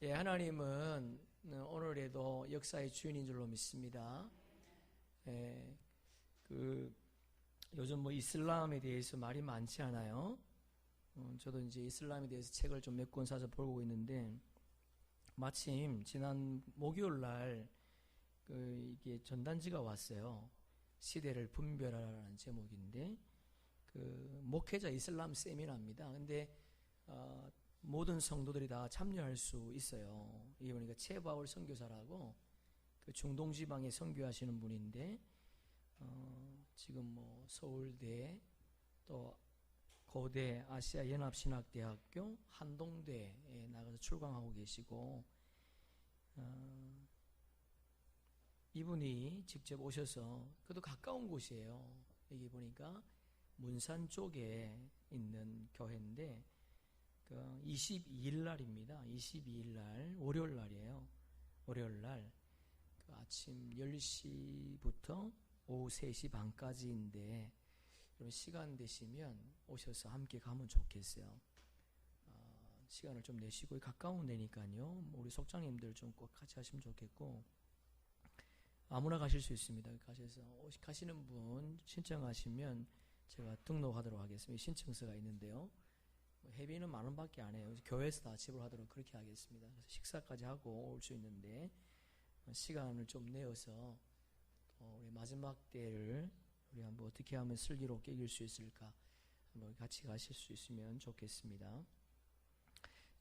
예, 하나님은 오늘에도 역사의 주인인 줄로 믿습니다. 예, 요즘 이슬람에 대해서 말이 많지 않아요. 저도 이제 이슬람에 대해서 책을 좀 몇 권 사서 보고 있는데, 마침 지난 목요일 날 이게 전단지가 왔어요. 시대를 분별하라는 제목인데, 목회자 이슬람 세미나입니다. 근데 모든 성도들이 다 참여할 수 있어요. 이게 보니까 최바울 선교사라고 중동 지방에 선교하시는 분인데, 지금 서울대, 또 고대 아시아 연합신학대학교 한동대에 나가서 출강하고 계시고, 이분이 직접 오셔서, 그래도 가까운 곳이에요. 여기 보니까 문산 쪽에 있는 교회인데, 22일 날입니다. 22일 날, 월요일 날이에요. 월요일 날, 아침 10시부터 오후 3시 반까지인데, 여러분 시간 되시면 오셔서 함께 가면 좋겠어요. 시간을 좀 내시고, 가까운 데니까요. 우리 속장님들 좀 꼭 같이 하시면 좋겠고, 아무나 가실 수 있습니다. 가시는 분 신청하시면 제가 등록하도록 하겠습니다. 신청서가 있는데요. 회비는 10,000원밖에 안 해요. 교회에서 다 지불하도록 그렇게 하겠습니다. 그래서 식사까지 하고 올 수 있는데, 시간을 좀 내어서 우리 마지막 때를 우리 한번 어떻게 하면 슬기롭게 이길 수 있을까 한번 같이 가실 수 있으면 좋겠습니다.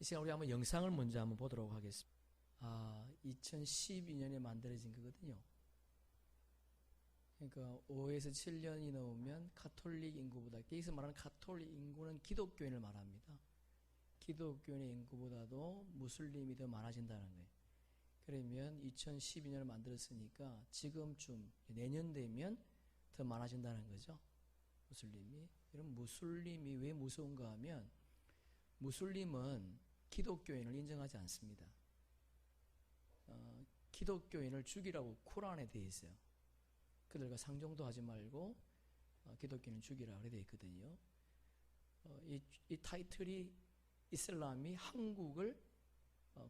이 시간 우리 한번 영상을 먼저 한번 보도록 하겠습니다. 2012년에 만들어진 거거든요. 그러니까 5에서 7년이 넘으면 가톨릭 인구보다, 여기서 말하는 가톨릭 인구는 기독교인을 말합니다. 기독교인의 인구보다도 무슬림이 더 많아진다는 거예요. 그러면 2012년을 만들었으니까 지금쯤 내년 되면 더 많아진다는 거죠. 무슬림이. 그럼 무슬림이 왜 무서운가 하면, 무슬림은 기독교인을 인정하지 않습니다. 기독교인을 죽이라고 쿠란에 되어 있어요. 그들과 상종도 하지 말고 기독교인은 죽이라고 되어 있거든요. 이 타이틀이 이슬람이 한국을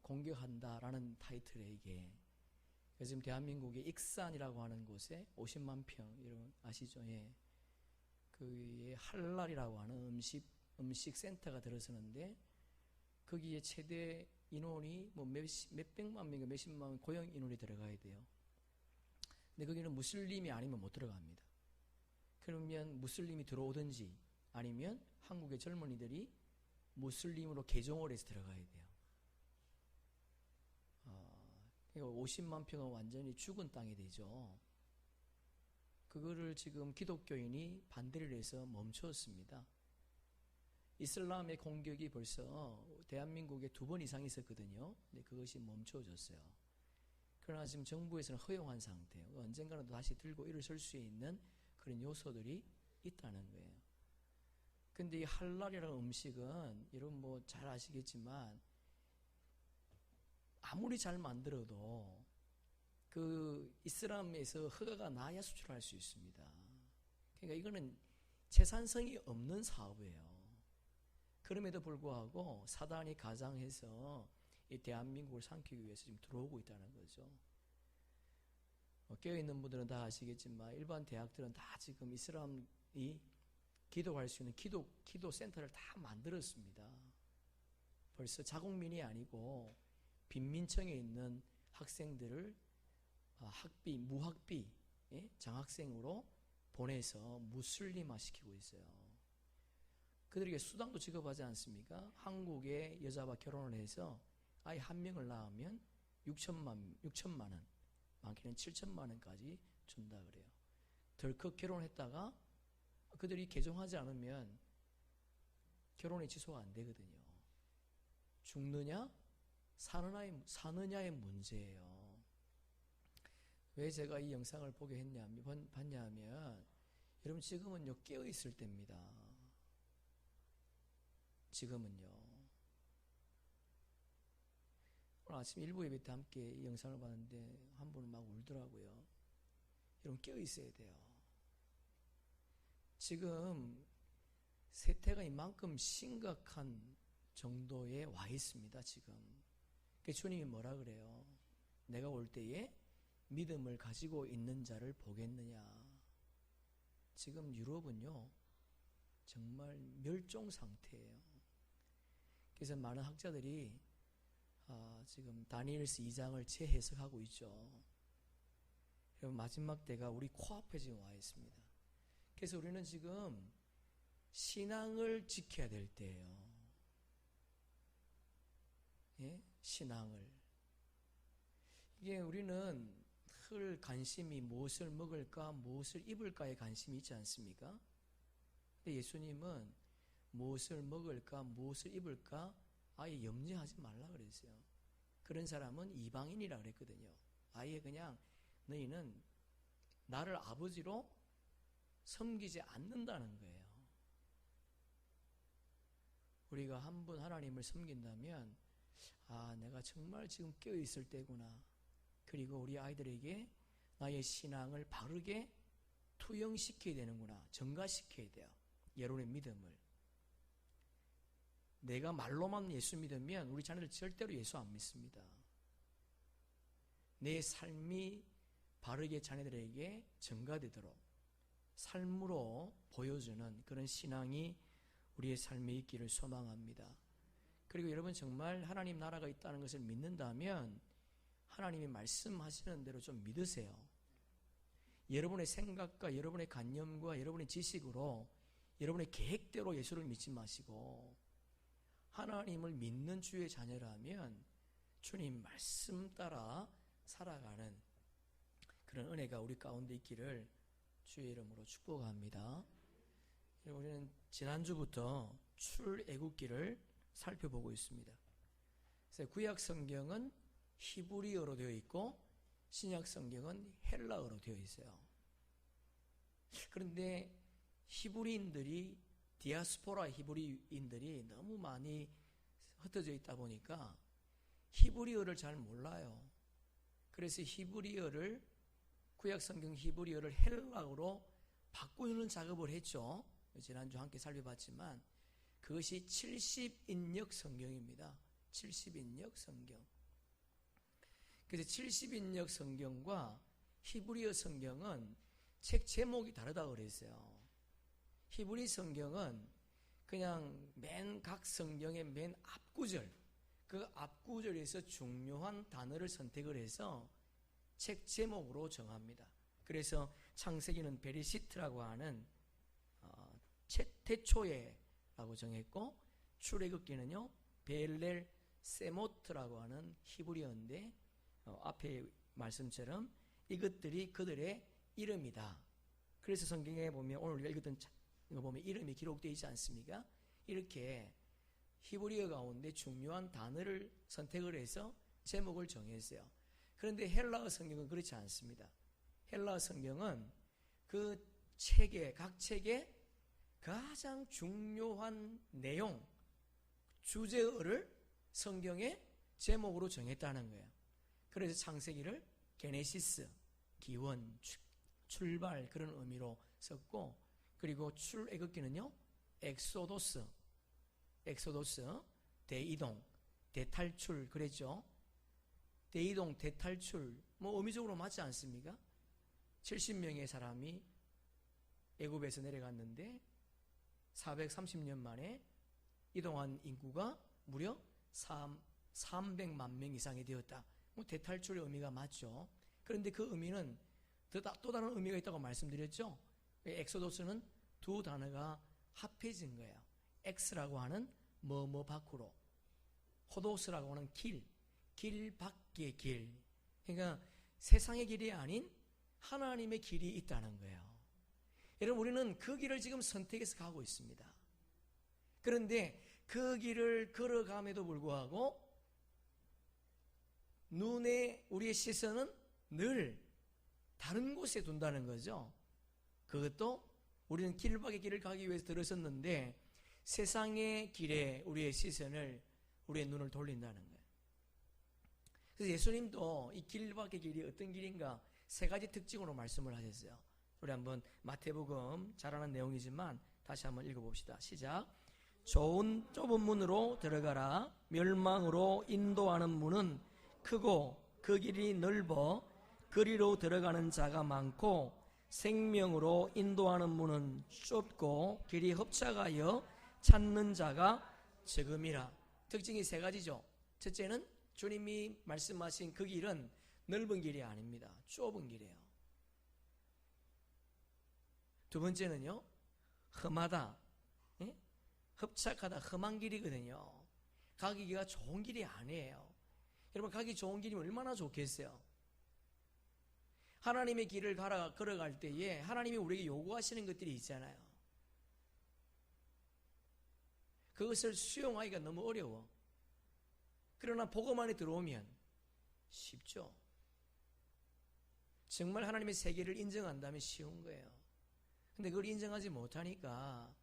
공격한다라는 타이틀이에요, 이게. 그래서 지금 대한민국의 익산이라고 하는 곳에 50만 평, 여러분 아시죠? 예. 그게 할랄이라고 하는 음식 센터가 들어서는데, 거기에 최대 인원이 몇백만 명인가 몇십만 명 고용 인원이 들어가야 돼요. 근데 거기는 무슬림이 아니면 못 들어갑니다. 그러면 무슬림이 들어오든지 아니면 한국의 젊은이들이 무슬림으로 개종을 해서 들어가야 돼요. 50만 평은 완전히 죽은 땅이 되죠. 그거를 지금 기독교인이 반대를 해서 멈췄습니다. 이슬람의 공격이 벌써 대한민국에 2번 이상 있었거든요. 근데 그것이 멈춰졌어요. 그러나 지금 정부에서는 허용한 상태예요. 언젠가는 다시 들고 일어설 수 있는 그런 요소들이 있다는 거예요. 근데 이 할랄이라는 음식은 여러분 잘 아시겠지만, 아무리 잘 만들어도 이슬람에서 허가가 나야 수출할 수 있습니다. 그러니까 이거는 재산성이 없는 사업이에요. 그럼에도 불구하고 사단이 가장해서 이 대한민국을 삼키기 위해서 지금 들어오고 있다는 거죠. 깨어있는 분들은 다 아시겠지만, 일반 대학들은 다 지금 이슬람이 기도할 수 있는 기도 센터를 다 만들었습니다. 벌써 자국민이 아니고 빈민청에 있는 학생들을 무학비 장학생으로 보내서 무슬림화 시키고 있어요. 그들에게 수당도 지급하지 않습니까? 한국의 여자와 결혼을 해서 아이 한 명을 낳으면 6천만 원, 많게는 7천만 원까지 준다 그래요. 덜컥 결혼했다가 그들이 개종하지 않으면 결혼이 지소가 안 되거든요. 죽느냐 사느냐의 문제예요. 왜 제가 이 영상을 봤냐면, 여러분 지금은요 깨어 있을 때입니다. 지금은요. 오늘 아침 일부 예배 때 함께 이 영상을 봤는데 한 분은 막 울더라고요. 여러분 깨어 있어야 돼요. 지금 세태가 이만큼 심각한 정도에 와 있습니다. 지금 그 주님이 뭐라 그래요? 내가 올 때에 믿음을 가지고 있는 자를 보겠느냐. 지금 유럽은요, 정말 멸종 상태예요. 그래서 많은 학자들이 지금 다니엘서 2장을 재해석하고 있죠. 여러분, 마지막 때가 우리 코앞에 지금 와 있습니다. 그래서 우리는 지금 신앙을 지켜야 될 때예요. 예? 신앙을. 이게 우리는 늘 관심이 무엇을 먹을까, 무엇을 입을까에 관심이 있지 않습니까? 근데 예수님은 무엇을 먹을까, 무엇을 입을까 아예 염려하지 말라 그랬어요. 그런 사람은 이방인이라 그랬거든요. 아예 그냥 너희는 나를 아버지로 섬기지 않는다는 거예요. 우리가 한 번 하나님을 섬긴다면 내가 정말 지금 깨어있을 때구나. 그리고 우리 아이들에게 나의 신앙을 바르게 투영시켜야 되는구나. 정가시켜야 돼요. 여러분의 믿음을. 내가 말로만 예수 믿으면 우리 자녀들 절대로 예수 안 믿습니다. 내 삶이 바르게 자녀들에게 전가되도록 삶으로 보여주는 그런 신앙이 우리의 삶에 있기를 소망합니다. 그리고 여러분 정말 하나님 나라가 있다는 것을 믿는다면 하나님이 말씀하시는 대로 좀 믿으세요. 여러분의 생각과 여러분의 관념과 여러분의 지식으로 여러분의 계획대로 예수를 믿지 마시고 하나님을 믿는 주의 자녀라면 주님 말씀 따라 살아가는 그런 은혜가 우리 가운데 있기를 주의 이름으로 축복합니다. 우리는 지난주부터 출애굽기를 살펴보고 있습니다. 그래서 구약 성경은 히브리어로 되어 있고 신약 성경은 헬라어로 되어 있어요. 그런데 히브리인들이 디아스포라 히브리인들이 너무 많이 흩어져 있다 보니까 히브리어를 잘 몰라요. 그래서 히브리어를 구약 성경 히브리어를 헬라어로 바꾸는 작업을 했죠. 지난주 함께 살펴봤지만 그것이 70인역 성경입니다. 70인역 성경. 그래서 70인역 성경과 히브리어 성경은 책 제목이 다르다고 그랬어요. 히브리 성경은 그냥 각 성경의 맨 앞구절, 그 앞구절에서 중요한 단어를 선택을 해서 책 제목으로 정합니다. 그래서 창세기는 베리시트라고 하는 태초에라고 정했고 출애굽기는요 벨렐 세모트라고 하는 히브리어인데 앞에 말씀처럼 이것들이 그들의 이름이다. 그래서 성경에 보면 오늘 우리가 읽었던 거 보면 이름이 기록되어 있지 않습니까? 이렇게 히브리어 가운데 중요한 단어를 선택을 해서 제목을 정했어요. 그런데 헬라어 성경은 그렇지 않습니다. 헬라어 성경은 그 책에 각 책에 가장 중요한 내용, 주제어를 성경의 제목으로 정했다는 거예요. 그래서 창세기를 게네시스, 기원, 출발 그런 의미로 썼고 그리고 출애굽기는요 엑소도스, 대이동, 대탈출 그랬죠. 대이동, 대탈출 뭐 의미적으로 맞지 않습니까? 70명의 사람이 애굽에서 내려갔는데 430년 만에 이동한 인구가 무려 300만 명 이상이 되었다. 뭐 대탈출의 의미가 맞죠. 그런데 그 의미는 또 다른 의미가 있다고 말씀드렸죠. 엑소도스는 두 단어가 합해진 거예요. 엑스라고 하는 뭐뭐 밖으로, 호도스라고 하는 길 밖의 길. 그러니까 세상의 길이 아닌 하나님의 길이 있다는 거예요. 여러분 우리는 그 길을 지금 선택해서 가고 있습니다. 그런데 그 길을 걸어감에도 불구하고 눈에 우리의 시선은 늘 다른 곳에 둔다는 거죠. 그것도 우리는 길밖의 길을 가기 위해서 들어섰는데 세상의 길에 우리의 시선을 우리의 눈을 돌린다는 거예요. 그래서 예수님도 이 길밖의 길이 어떤 길인가 세 가지 특징으로 말씀을 하셨어요. 우리 한번 마태복음 잘 아는 내용이지만 다시 한번 읽어봅시다. 시작. 좋은 좁은 문으로 들어가라. 멸망으로 인도하는 문은 크고 그 길이 넓어 그리로 들어가는 자가 많고 생명으로 인도하는 문은 좁고 길이 협착하여 찾는 자가 적음이라. 특징이 세 가지죠. 첫째는 주님이 말씀하신 그 길은 넓은 길이 아닙니다. 좁은 길이에요. 두 번째는요, 험하다, 협착하다, 험한 길이거든요. 가기가 좋은 길이 아니에요. 여러분, 가기 좋은 길이면 얼마나 좋겠어요. 하나님의 길을 걸어갈 때에 하나님이 우리에게 요구하시는 것들이 있잖아요. 그것을 수용하기가 너무 어려워. 그러나 복음 안에 들어오면 쉽죠. 정말 하나님의 세계를 인정한다면 쉬운 거예요. 근데 그걸 인정하지 못하니까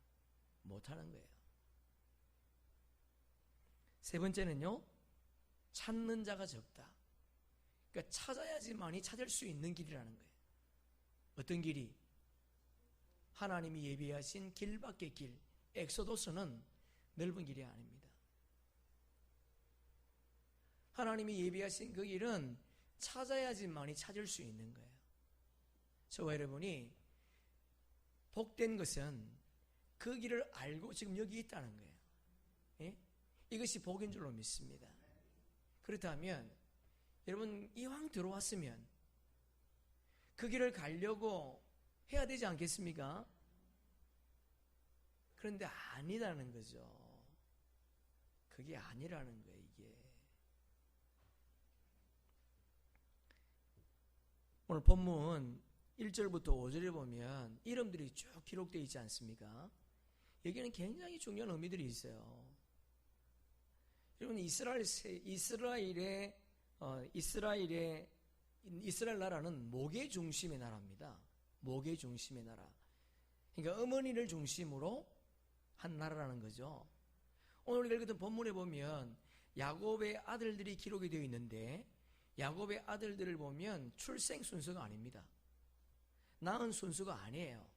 못하는 거예요. 세 번째는요, 찾는 자가 적다. 그러니까 찾아야지만이 찾을 수 있는 길이라는 거예요. 어떤 길이? 하나님이 예비하신 길 밖의 길. 엑소도스는 넓은 길이 아닙니다. 하나님이 예비하신 그 길은 찾아야지만이 찾을 수 있는 거예요. 저와 여러분이 복된 것은 그 길을 알고 지금 여기 있다는 거예요. 예? 이것이 복인 줄로 믿습니다. 그렇다면 여러분, 이왕 들어왔으면 그 길을 가려고 해야 되지 않겠습니까? 그런데 아니라는 거죠. 그게 아니라는 거예요, 이게. 오늘 본문 1절부터 5절에 보면 이름들이 쭉 기록되어 있지 않습니까? 여기는 굉장히 중요한 의미들이 있어요. 여러분, 이스라엘 나라는 목의 중심의 나라입니다. 목의 중심의 나라. 그러니까 어머니를 중심으로 한 나라라는 거죠. 오늘 우리가 읽었던 본문에 보면 야곱의 아들들이 기록이 되어 있는데, 야곱의 아들들을 보면 출생 순서가 아닙니다. 낳은 순서가 아니에요.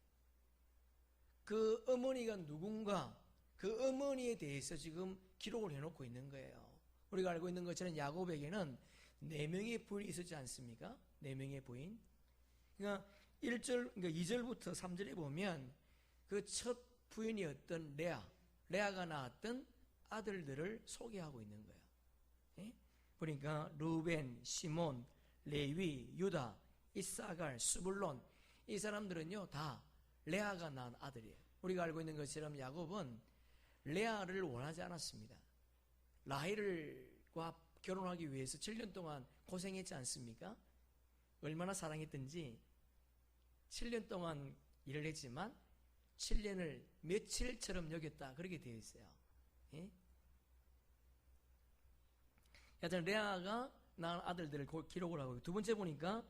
그 어머니가 누군가, 그 어머니에 대해서 지금 기록을 해놓고 있는 거예요. 우리가 알고 있는 것처럼 야곱에게는 4명의 부인이 있었지 않습니까? 4명의 부인. 그러니까 2절부터 3절에 보면 그 첫 부인이었던 레아가 낳았던 아들들을 소개하고 있는 거예요. 예? 그러니까 루벤, 시몬, 레위, 유다, 이사갈, 스불론, 이 사람들은요 다 레아가 낳은 아들이에요. 우리가 알고 있는 것처럼 야곱은 레아를 원하지 않았습니다. 라헬과 결혼하기 위해서 7년 동안 고생했지 않습니까? 얼마나 사랑했든지 7년 동안 일을 했지만 7년을 며칠처럼 여겼다, 그렇게 되어 있어요. 예? 여하튼 레아가 낳은 아들들을 기록을 하고, 두 번째 보니까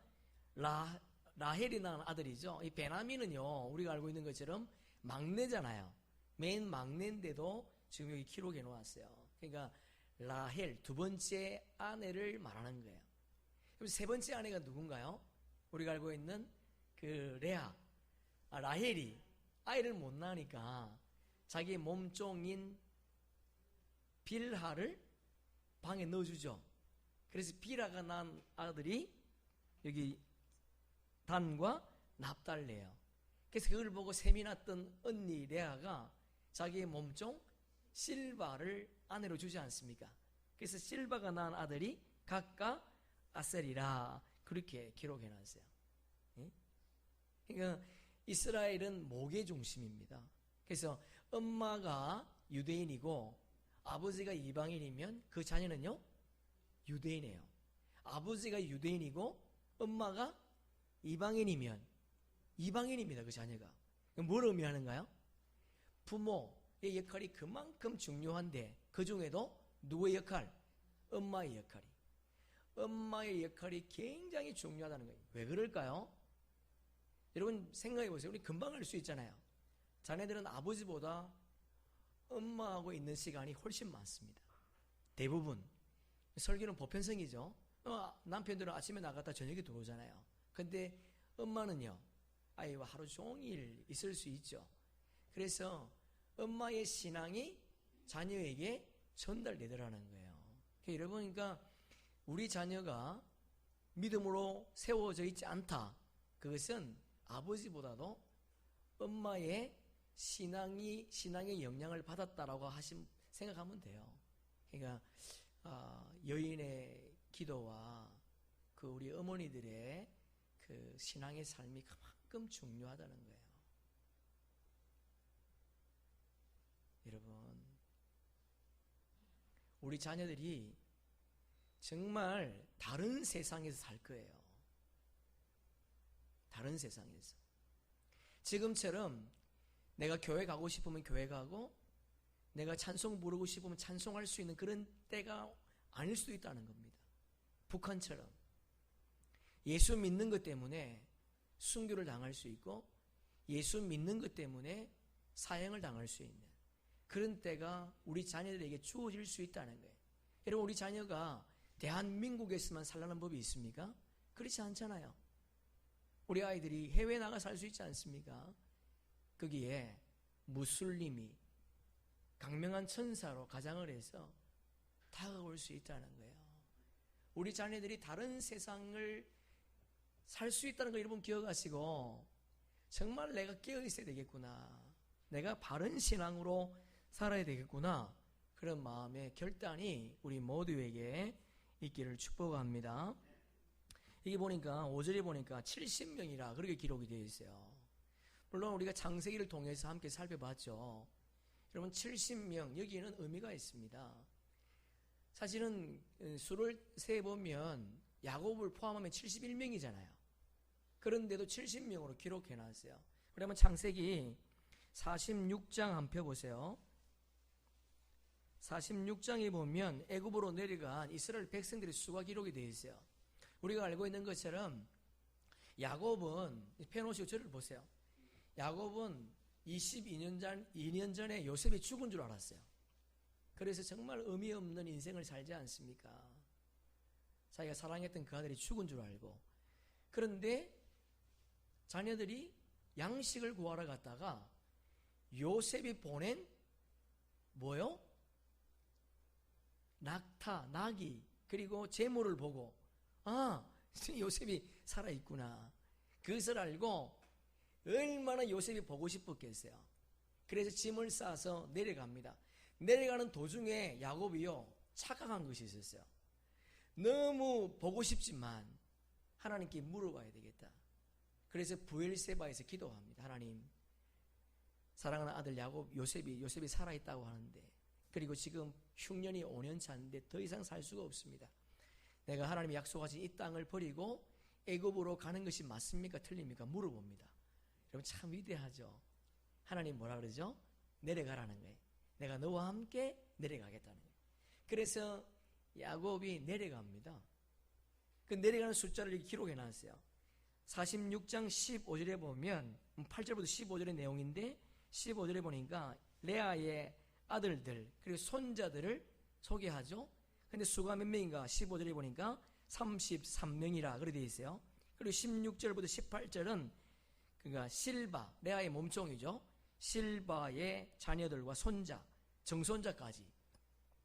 라헬이 낳은 아들이죠. 이 베냐민은요, 우리가 알고 있는 것처럼 막내잖아요. 맨 막내인데도 지금 여기 기록해 놓았어요. 그러니까 라헬, 두 번째 아내를 말하는 거예요. 그럼 세 번째 아내가 누군가요? 우리가 알고 있는 그 라헬이 아이를 못 낳으니까 자기 몸종인 빌하를 방에 넣어주죠. 그래서 빌하가 낳은 아들이 여기 단과 납달레예요. 그래서 그걸 보고 셈이 났던 언니 레아가 자기의 몸종 실바를 아내로 주지 않습니까? 그래서 실바가 낳은 아들이 각각 아셀이라, 그렇게 기록해놨어요. 그러니까 이스라엘은 목의 중심입니다. 그래서 엄마가 유대인이고 아버지가 이방인이면 그 자녀는요 유대인이에요. 아버지가 유대인이고 엄마가 이방인이면 이방인입니다, 그 자녀가. 뭘 의미하는가요? 부모의 역할이 그만큼 중요한데, 그 중에도 누구의 역할? 엄마의 역할이. 엄마의 역할이 굉장히 중요하다는 거예요. 왜 그럴까요? 여러분 생각해 보세요. 우리 금방 알 수 있잖아요. 자네들은 아버지보다 엄마하고 있는 시간이 훨씬 많습니다. 대부분. 설교는 보편성이죠. 남편들은 아침에 나갔다 저녁에 들어오잖아요. 근데 엄마는요, 아이와 하루 종일 있을 수 있죠. 그래서 엄마의 신앙이 자녀에게 전달되더라는 거예요. 여러분, 그러니까 우리 자녀가 믿음으로 세워져 있지 않다. 그것은 아버지보다도 엄마의 신앙의 영향을 받았다라고 생각하면 돼요. 그러니까 여인의 기도와 그 우리 어머니들의 그 신앙의 삶이 그만큼 중요하다는 거예요. 여러분, 우리 자녀들이 정말 다른 세상에서 살 거예요. 다른 세상에서. 지금처럼 내가 교회 가고 싶으면 교회 가고, 내가 찬송 부르고 싶으면 찬송할 수 있는 그런 때가 아닐 수도 있다는 겁니다. 북한처럼 예수 믿는 것 때문에 순교를 당할 수 있고, 예수 믿는 것 때문에 사형을 당할 수 있는 그런 때가 우리 자녀들에게 주어질 수 있다는 거예요. 여러분, 우리 자녀가 대한민국에서만 살라는 법이 있습니까? 그렇지 않잖아요. 우리 아이들이 해외 나가 살 수 있지 않습니까? 거기에 무슬림이 강명한 천사로 가장을 해서 다가올 수 있다는 거예요. 우리 자녀들이 다른 세상을 살 수 있다는 거 여러분 기억하시고, 정말 내가 깨어 있어야 되겠구나, 내가 바른 신앙으로 살아야 되겠구나, 그런 마음의 결단이 우리 모두에게 있기를 축복합니다. 이게 보니까 5절에 보니까 70명이라 그렇게 기록이 되어 있어요. 물론 우리가 창세기를 통해서 함께 살펴봤죠. 여러분, 70명, 여기에는 의미가 있습니다. 사실은 수를 세보면 야곱을 포함하면 71명이잖아요. 그런데도 70명으로 기록해놨어요. 그러면 창세기 46장 한번 펴보세요. 46장에 보면 애굽으로 내려간 이스라엘 백성들의 수가 기록이 되어 있어요. 우리가 알고 있는 것처럼 야곱은, 펴놓으시고 저를 보세요. 야곱은 2년 전에 요셉이 죽은 줄 알았어요. 그래서 정말 의미 없는 인생을 살지 않습니까? 자기가 사랑했던 그 아들이 죽은 줄 알고. 그런데 자녀들이 양식을 구하러 갔다가 요셉이 보낸 뭐요? 낙이, 그리고 재물을 보고, 요셉이 살아있구나, 그것을 알고 얼마나 요셉이 보고 싶었겠어요. 그래서 짐을 싸서 내려갑니다. 내려가는 도중에 야곱이요, 착각한 것이 있었어요. 너무 보고 싶지만 하나님께 물어봐야 되겠다. 그래서 브엘세바에서 기도합니다. 하나님, 사랑하는 아들 요셉이 살아있다고 하는데, 그리고 지금 흉년이 5년 차인데 더 이상 살 수가 없습니다. 내가 하나님이 약속하신 이 땅을 버리고 애굽으로 가는 것이 맞습니까? 틀립니까? 물어봅니다. 여러분, 참 위대하죠. 하나님 뭐라 그러죠? 내려가라는 거예요. 내가 너와 함께 내려가겠다는 거예요. 그래서 야곱이 내려갑니다. 그 내려가는 숫자를 이렇게 기록해 놨어요. 46장 15절에 보면 8절부터 15절의 내용인데, 15절에 보니까 레아의 아들들 그리고 손자들을 소개하죠. 근데 수가 몇 명인가? 15절에 보니까 33명이라 그렇게 되어 있어요. 그리고 16절부터 18절은 그러니까 실바, 레아의 몸종이죠. 실바의 자녀들과 손자, 정손자까지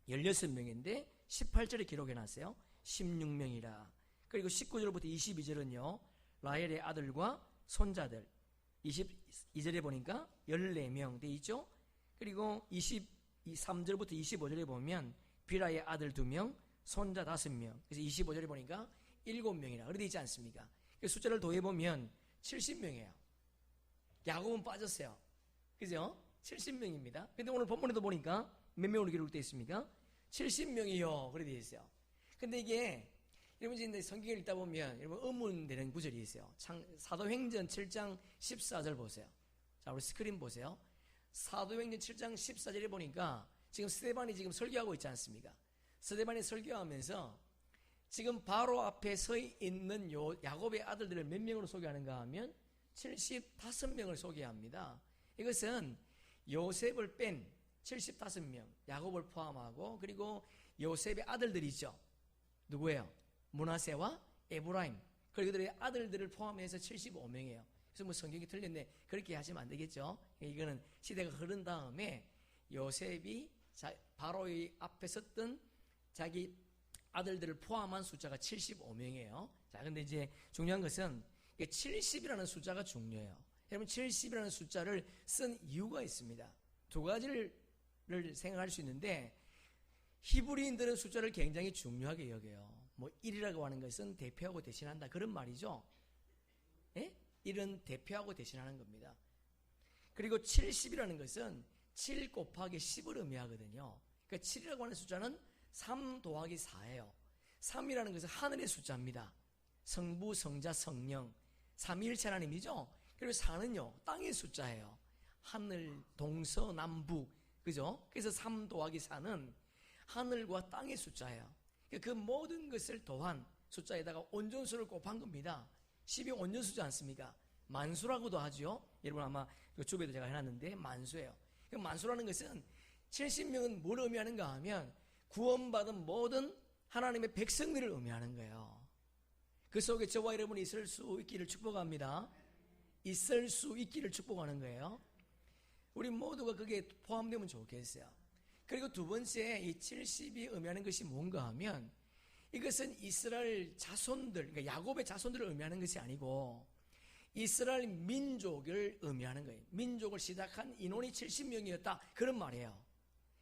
16명인데 18절에 기록해놨어요. 16명이라. 그리고 19절부터 22절은요, 라헬의 아들과 손자들. 22절에 보니까 14명 되어 있죠. 그리고 23절부터 25절에 보면 비라의 아들 2명, 손자 5명. 그래서 25절에 보니까 7명이라 그렇게 되어 있지 않습니까? 숫자를 더해보면 70명이에요. 야곱은 빠졌어요. 그죠? 70명입니다. 근데 오늘 본문에도 보니까 몇 명으로 기록되어 있습니까? 70명이요. 그렇게 되어 있어요. 근데 이게 여러분 이제 성경을 읽다 보면 여러분 의문되는 구절이 있어요. 사도행전 7장 14절 보세요. 자, 우리 스크린 보세요. 사도행전 7장 14절에 보니까 지금 스데반이 지금 설교하고 있지 않습니까? 스데반이 설교하면서 지금 바로 앞에 서 있는 야곱의 아들들을 몇 명으로 소개하는가 하면 75명을 소개합니다. 이것은 요셉을 뺀 75명, 야곱을 포함하고, 그리고 요셉의 아들들이죠. 누구예요? 므낫세와 에브라임, 그리고 그들의 아들들을 포함해서 75명이에요. 그래서 뭐 성경이 틀렸네, 그렇게 하시면 안 되겠죠. 이거는 시대가 흐른 다음에 요셉이 바로의 앞에 섰던 자기 아들들을 포함한 숫자가 75명이에요. 자, 근데 이제 중요한 것은 70이라는 숫자가 중요해요. 여러분, 70이라는 숫자를 쓴 이유가 있습니다. 두 가지를 생각할 수 있는데, 히브리인들은 숫자를 굉장히 중요하게 여겨요. 뭐 1이라고 하는 것은 대표하고 대신한다, 그런 말이죠. 예? 1은 대표하고 대신하는 겁니다. 그리고 70이라는 것은 7 곱하기 10을 의미하거든요. 그러니까 7이라고 하는 숫자는 3 더하기 4예요. 3이라는 것은 하늘의 숫자입니다. 성부, 성자, 성령, 삼위일체 하나님이죠. 그리고 4는요, 땅의 숫자예요. 하늘, 동서남북, 그죠? 그래서 3 더하기 4는 하늘과 땅의 숫자예요. 그 모든 것을 더한 숫자에다가 온전수를 곱한 겁니다. 10이 온전수지 않습니까? 만수라고도 하죠. 여러분 아마 주변에도 제가 해놨는데 만수예요. 만수라는 것은 70명은 뭘 의미하는가 하면 구원받은 모든 하나님의 백성들을 의미하는 거예요. 그 속에 저와 여러분이 있을 수 있기를 축복합니다. 있을 수 있기를 축복하는 거예요. 우리 모두가 그게 포함되면 좋겠어요. 그리고 두 번째, 이 70이 의미하는 것이 뭔가 하면 이것은 이스라엘 자손들, 그러니까 야곱의 자손들을 의미하는 것이 아니고 이스라엘 민족을 의미하는 거예요. 민족을 시작한 인원이 70명이었다, 그런 말이에요.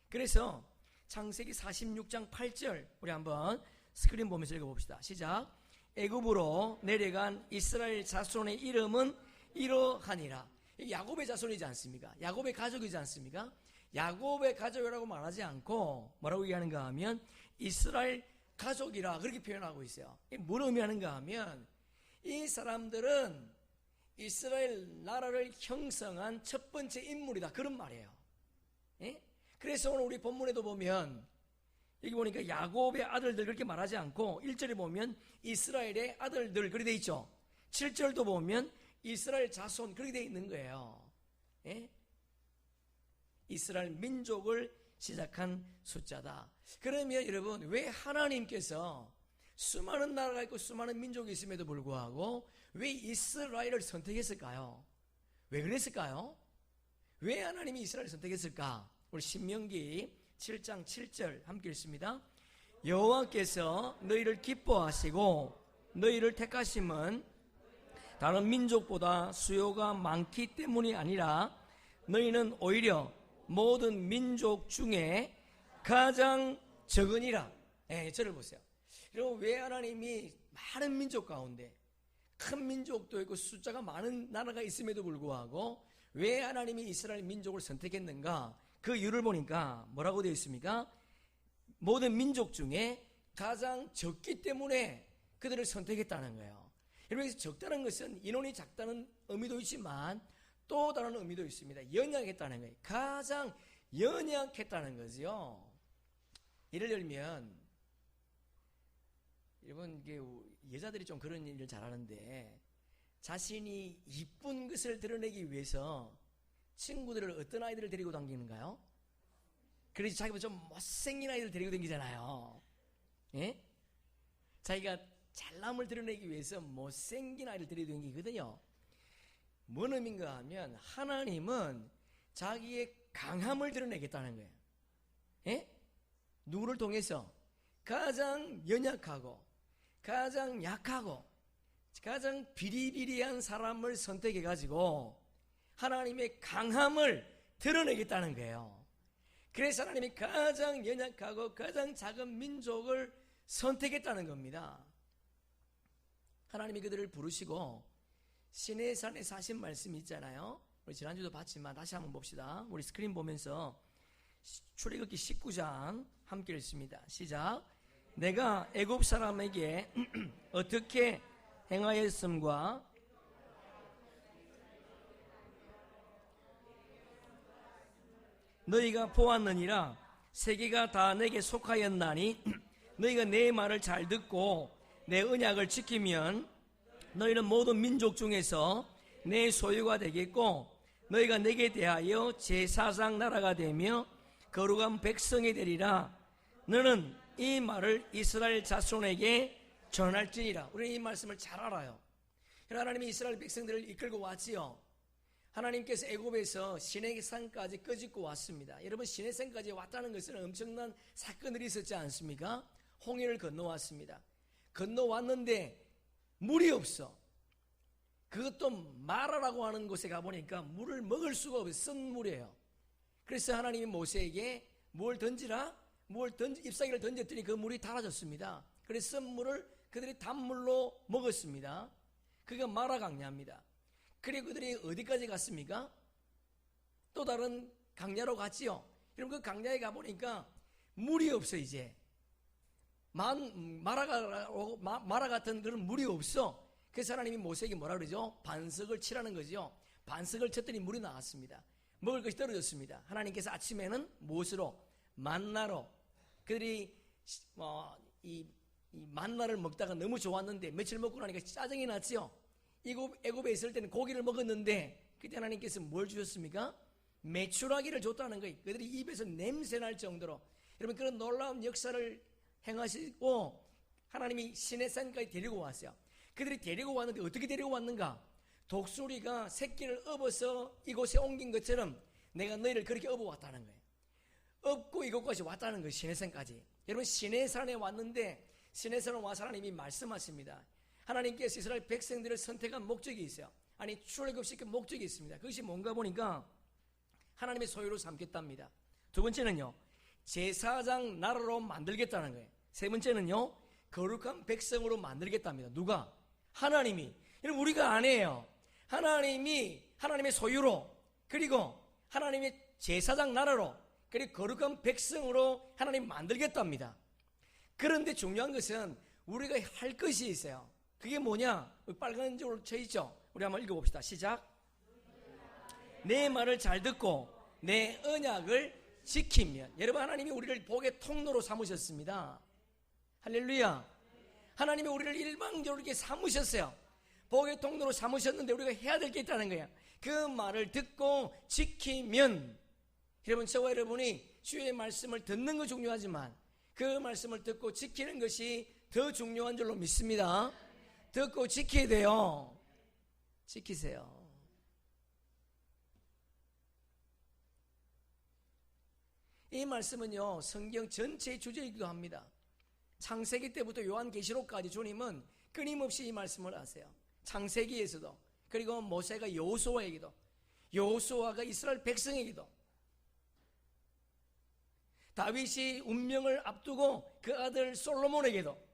그래서 창세기 46장 8절 우리 한번 스크린 보면서 읽어봅시다. 시작. 애굽으로 내려간 이스라엘 자손의 이름은 이러하니라. 야곱의 자손이지 않습니까? 야곱의 가족이지 않습니까? 야곱의 가족이라고 말하지 않고 뭐라고 얘기하는가 하면 이스라엘 가족이라 그렇게 표현하고 있어요. 뭘 의미하는가 하면 이 사람들은 이스라엘 나라를 형성한 첫 번째 인물이다, 그런 말이에요. 예? 그래서 오늘 우리 본문에도 보면 여기 보니까 야곱의 아들들 그렇게 말하지 않고 1절에 보면 이스라엘의 아들들 그렇게 돼 있죠. 7절도 보면 이스라엘 자손 그렇게 돼 있는 거예요. 예? 이스라엘 민족을 시작한 숫자다. 그러면 여러분, 왜 하나님께서 수많은 나라가 있고 수많은 민족이 있음에도 불구하고 왜 이스라엘을 선택했을까요? 왜 그랬을까요? 왜 하나님이 이스라엘을 선택했을까? 우리 신명기 7장 7절 함께 읽습니다. 여호와께서 너희를 기뻐하시고 너희를 택하심은 다른 민족보다 수요가 많기 때문이 아니라 너희는 오히려 모든 민족 중에 가장 적으니라. 저를 보세요. 그리고 왜 하나님이 많은 민족 가운데 큰 민족도 있고 숫자가 많은 나라가 있음에도 불구하고 왜 하나님이 이스라엘 민족을 선택했는가? 그 이유를 보니까 뭐라고 되어 있습니까? 모든 민족 중에 가장 적기 때문에 그들을 선택했다는 거예요. 여러분, 적다는 것은 인원이 작다는 의미도 있지만 또 다른 의미도 있습니다. 연약했다는 거예요. 가장 연약했다는 거죠. 예를 들면 여러분, 이게 여자들이 좀 그런 일을 잘하는데 자신이 이쁜 것을 드러내기 위해서 친구들을 어떤 아이들을 데리고 다니는가요? 그래서 자기보다 좀 못생긴 아이들 데리고 다니잖아요. 예? 자기가 잘남을 드러내기 위해서 못생긴 아이를 데리고 다니거든요. 뭔 의미인가 하면 하나님은 자기의 강함을 드러내겠다는 거예요. 예? 누구를 통해서? 가장 연약하고 가장 약하고 가장 비리비리한 사람을 선택해가지고 하나님의 강함을 드러내겠다는 거예요. 그래서 하나님이 가장 연약하고 가장 작은 민족을 선택했다는 겁니다. 하나님이 그들을 부르시고 시내산에 사신 말씀이 있잖아요. 우리 지난주도 봤지만 다시 한번 봅시다. 우리 스크린 보면서 출애굽기 19장 함께 읽습니다. 시작. 내가 애굽 사람에게 어떻게 행하였음과 너희가 보았느니라. 세계가 다 내게 속하였나니 너희가 내 말을 잘 듣고 내 언약을 지키면 너희는 모든 민족 중에서 내 소유가 되겠고 너희가 내게 대하여 제사장 나라가 되며 거룩한 백성이 되리라. 너는 이 말을 이스라엘 자손에게 전할지니라. 우리는 이 말씀을 잘 알아요. 하나님이 이스라엘 백성들을 이끌고 왔지요. 하나님께서 애굽에서 시내산까지 끄집고 왔습니다. 여러분, 시내산까지 왔다는 것은 엄청난 사건들이 있었지 않습니까? 홍해를 건너왔습니다. 건너왔는데 물이 없어. 그것도 마라라고 하는 곳에 가보니까 물을 먹을 수가 없어요. 쓴 물이에요. 그래서 하나님이 모세에게 뭘 던지라? 잎사귀를 던졌더니 그 물이 달아졌습니다. 그래서 쓴 물을 그들이 단물로 먹었습니다. 그게 마라 강야입니다. 그리고 그들이 어디까지 갔습니까? 또 다른 강야로 갔지요. 여러분, 그 강야에 가보니까 물이 없어. 이제 마라 같은 그런 물이 없어. 그래서 하나님이 모세에게 뭐라 그러죠? 반석을 치라는 거죠. 반석을 쳤더니 물이 나왔습니다. 먹을 것이 떨어졌습니다. 하나님께서 아침에는 무엇으로? 만나로. 그들이 이 만나를 먹다가 너무 좋았는데 며칠 먹고 나니까 짜증이 났지요. 애굽에 있을 때는 고기를 먹었는데 그때 하나님께서 뭘 주셨습니까? 메추라기를 줬다는 거예요. 그들이 입에서 냄새 날 정도로. 여러분, 그런 놀라운 역사를 행하시고 하나님이 시내산까지 데리고 왔어요. 그들이 데리고 왔는데 어떻게 데리고 왔는가? 독수리가 새끼를 업어서 이곳에 옮긴 것처럼 내가 너희를 그렇게 업어왔다는 거예요. 업고 이곳까지 왔다는 거예요. 시내산까지. 여러분, 시내산에 왔는데 시내산에 와서 하나님이 말씀하십니다. 하나님께서 이스라엘 백성들을 선택한 목적이 있어요. 아니, 출애굽시킨 목적이 있습니다. 그것이 뭔가 보니까 하나님의 소유로 삼겠답니다. 두 번째는요, 제사장 나라로 만들겠다는 거예요. 세 번째는요, 거룩한 백성으로 만들겠답니다. 누가? 하나님이. 여러분, 우리가 아니에요. 하나님이 하나님의 소유로, 그리고 하나님의 제사장 나라로, 그리고 거룩한 백성으로 하나님 만들겠답니다. 그런데 중요한 것은 우리가 할 것이 있어요. 그게 뭐냐? 빨간 줄로 쳐 있죠. 우리 한번 읽어봅시다. 시작. 내 말을 잘 듣고 내 언약을 지키면. 여러분, 하나님이 우리를 복의 통로로 삼으셨습니다. 할렐루야. 하나님이 우리를 일방적으로 이렇게 삼으셨어요. 복의 통로로 삼으셨는데 우리가 해야 될 게 있다는 거예요. 그 말을 듣고 지키면. 여러분, 저와 여러분이 주의 말씀을 듣는 거 중요하지만 그 말씀을 듣고 지키는 것이 더 중요한 줄로 믿습니다. 듣고 지켜야 돼요. 지키세요. 이 말씀은요, 성경 전체의 주제이기도 합니다. 창세기 때부터 요한계시록까지 주님은 끊임없이 이 말씀을 하세요. 창세기에서도, 그리고 모세가 여호수아에게도, 여호수아가 이스라엘 백성에게도, 다윗이 운명을 앞두고 그 아들 솔로몬에게도,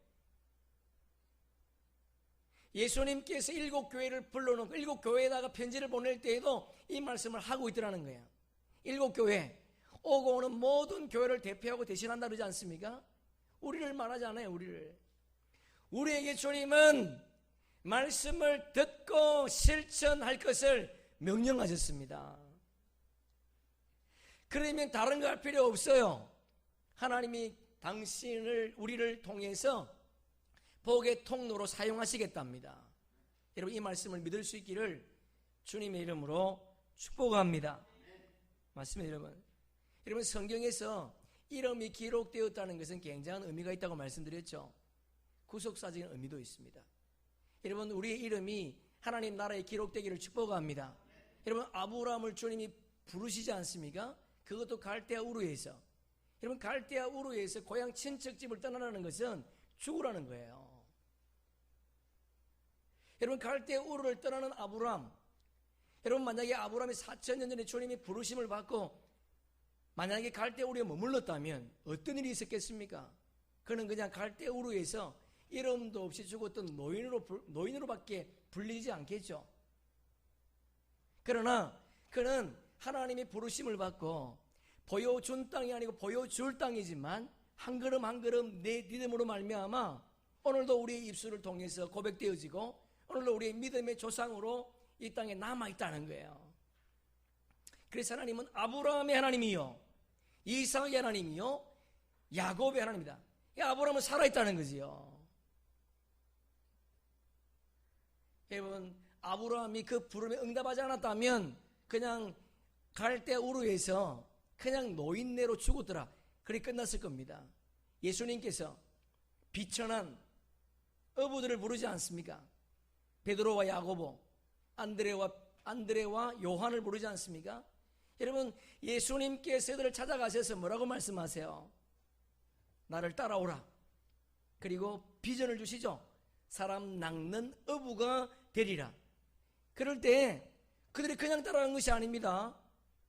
예수님께서 7교회를 불러놓고 7교회에다가 편지를 보낼 때에도 이 말씀을 하고 있더라는 거예요. 7교회, 오고 오는 모든 교회를 대표하고 대신한다 그러지 않습니까? 우리를 말하지 않아요. 우리에게 주님은 말씀을 듣고 실천할 것을 명령하셨습니다. 그러면 다른 거 할 필요 없어요. 하나님이 우리를 통해서 복의 통로로 사용하시겠답니다. 여러분, 이 말씀을 믿을 수 있기를 주님의 이름으로 축복합니다. 맞습니다, 여러분, 성경에서 이름이 기록되었다는 것은 굉장한 의미가 있다고 말씀드렸죠. 구속사적인 의미도 있습니다. 여러분, 우리의 이름이 하나님 나라에 기록되기를 축복합니다. 여러분, 아브라함을 주님이 부르시지 않습니까? 그것도 갈대아 우르에서. 여러분, 갈대아 우르에서 고향 친척집을 떠나라는 것은 죽으라는 거예요. 여러분, 갈대아 우르를 떠나는 아브라함, 여러분, 만약에 아브라함이 4,000년 전에 주님이 부르심을 받고 만약에 갈대아 우르에 머물렀다면 어떤 일이 있었겠습니까? 그는 그냥 갈대아 우르에서 이름도 없이 죽었던 노인으로밖에 불리지 않겠죠. 그러나 그는 하나님의 부르심을 받고 보여준 땅이 아니고 보여줄 땅이지만 한 걸음 한 걸음 내 믿음으로 말미암아 오늘도 우리의 입술을 통해서 고백되어지고 오늘도 우리의 믿음의 조상으로 이 땅에 남아있다는 거예요. 그래서 하나님은 아브라함의 하나님이요, 이삭의 하나님이요, 야곱의 하나님이다. 아브라함은 살아있다는 거지요. 여러분, 아브라함이 그 부름에 응답하지 않았다면 그냥 갈대아 우르에서 그냥 노인네로 죽었더라, 그렇게 끝났을 겁니다. 예수님께서 비천한 어부들을 부르지 않습니까? 베드로와 야고보, 안드레와 안드레와 요한을 부르지 않습니까? 여러분, 예수님께서 그들을 찾아가셔서 뭐라고 말씀하세요? 나를 따라오라. 그리고 비전을 주시죠. 사람 낚는 어부가 되리라. 그럴 때 그들이 그냥 따라간 것이 아닙니다.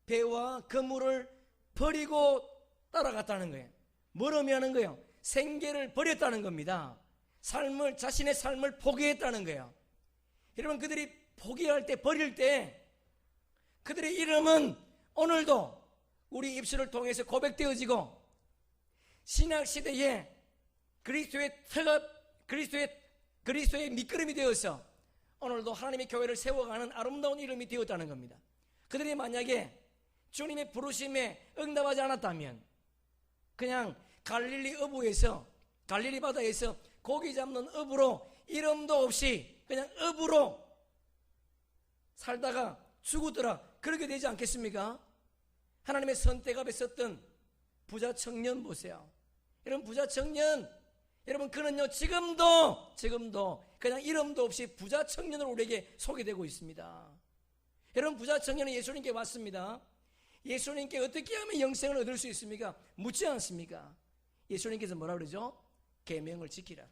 배와 그물을 버리고 따라갔다는 거예요. 뭘 의미하는 거예요? 생계를 버렸다는 겁니다. 자신의 삶을 포기했다는 거예요. 여러분, 그들이 포기할 때, 버릴 때 그들의 이름은 오늘도 우리 입술을 통해서 고백되어지고, 신약시대에 그리스도의 턱업, 그리스도의 밑거름이 되어서 오늘도 하나님의 교회를 세워가는 아름다운 이름이 되었다는 겁니다. 그들이 만약에 주님의 부르심에 응답하지 않았다면 그냥 갈릴리 바다에서 고기 잡는 어부로, 이름도 없이 그냥 어부로 살다가 죽었더라, 그렇게 되지 않겠습니까? 하나님의 선택 앞에 섰던 부자 청년 보세요. 여러분, 부자 청년, 여러분, 그는요 지금도 그냥 이름도 없이 부자 청년으로 우리에게 소개되고 있습니다. 여러분, 부자 청년은 예수님께 왔습니다. 예수님께 어떻게 하면 영생을 얻을 수 있습니까? 묻지 않습니까? 예수님께서 뭐라 그러죠? 계명을 지키라.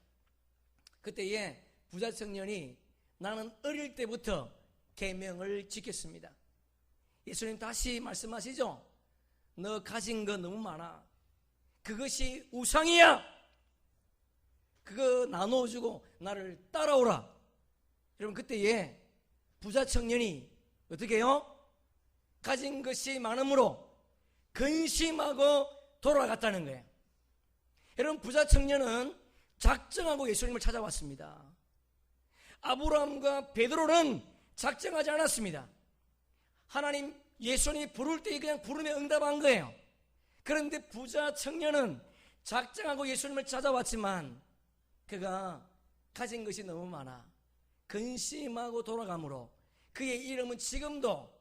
그때에 부자 청년이 나는 어릴 때부터 계명을 지켰습니다. 예수님 다시 말씀하시죠. 너 가진 거 너무 많아. 그것이 우상이야. 그거 나눠주고 나를 따라오라. 여러분, 그때에 부자 청년이 어떻게 해요? 가진 것이 많음으로 근심하고 돌아갔다는 거예요. 여러분, 부자 청년은 작정하고 예수님을 찾아왔습니다. 아브라함과 베드로는 작정하지 않았습니다. 하나님, 예수님이 부를 때 그냥 부르며 응답한 거예요. 그런데 부자 청년은 작정하고 예수님을 찾아왔지만 그가 가진 것이 너무 많아 근심하고 돌아가므로 그의 이름은 지금도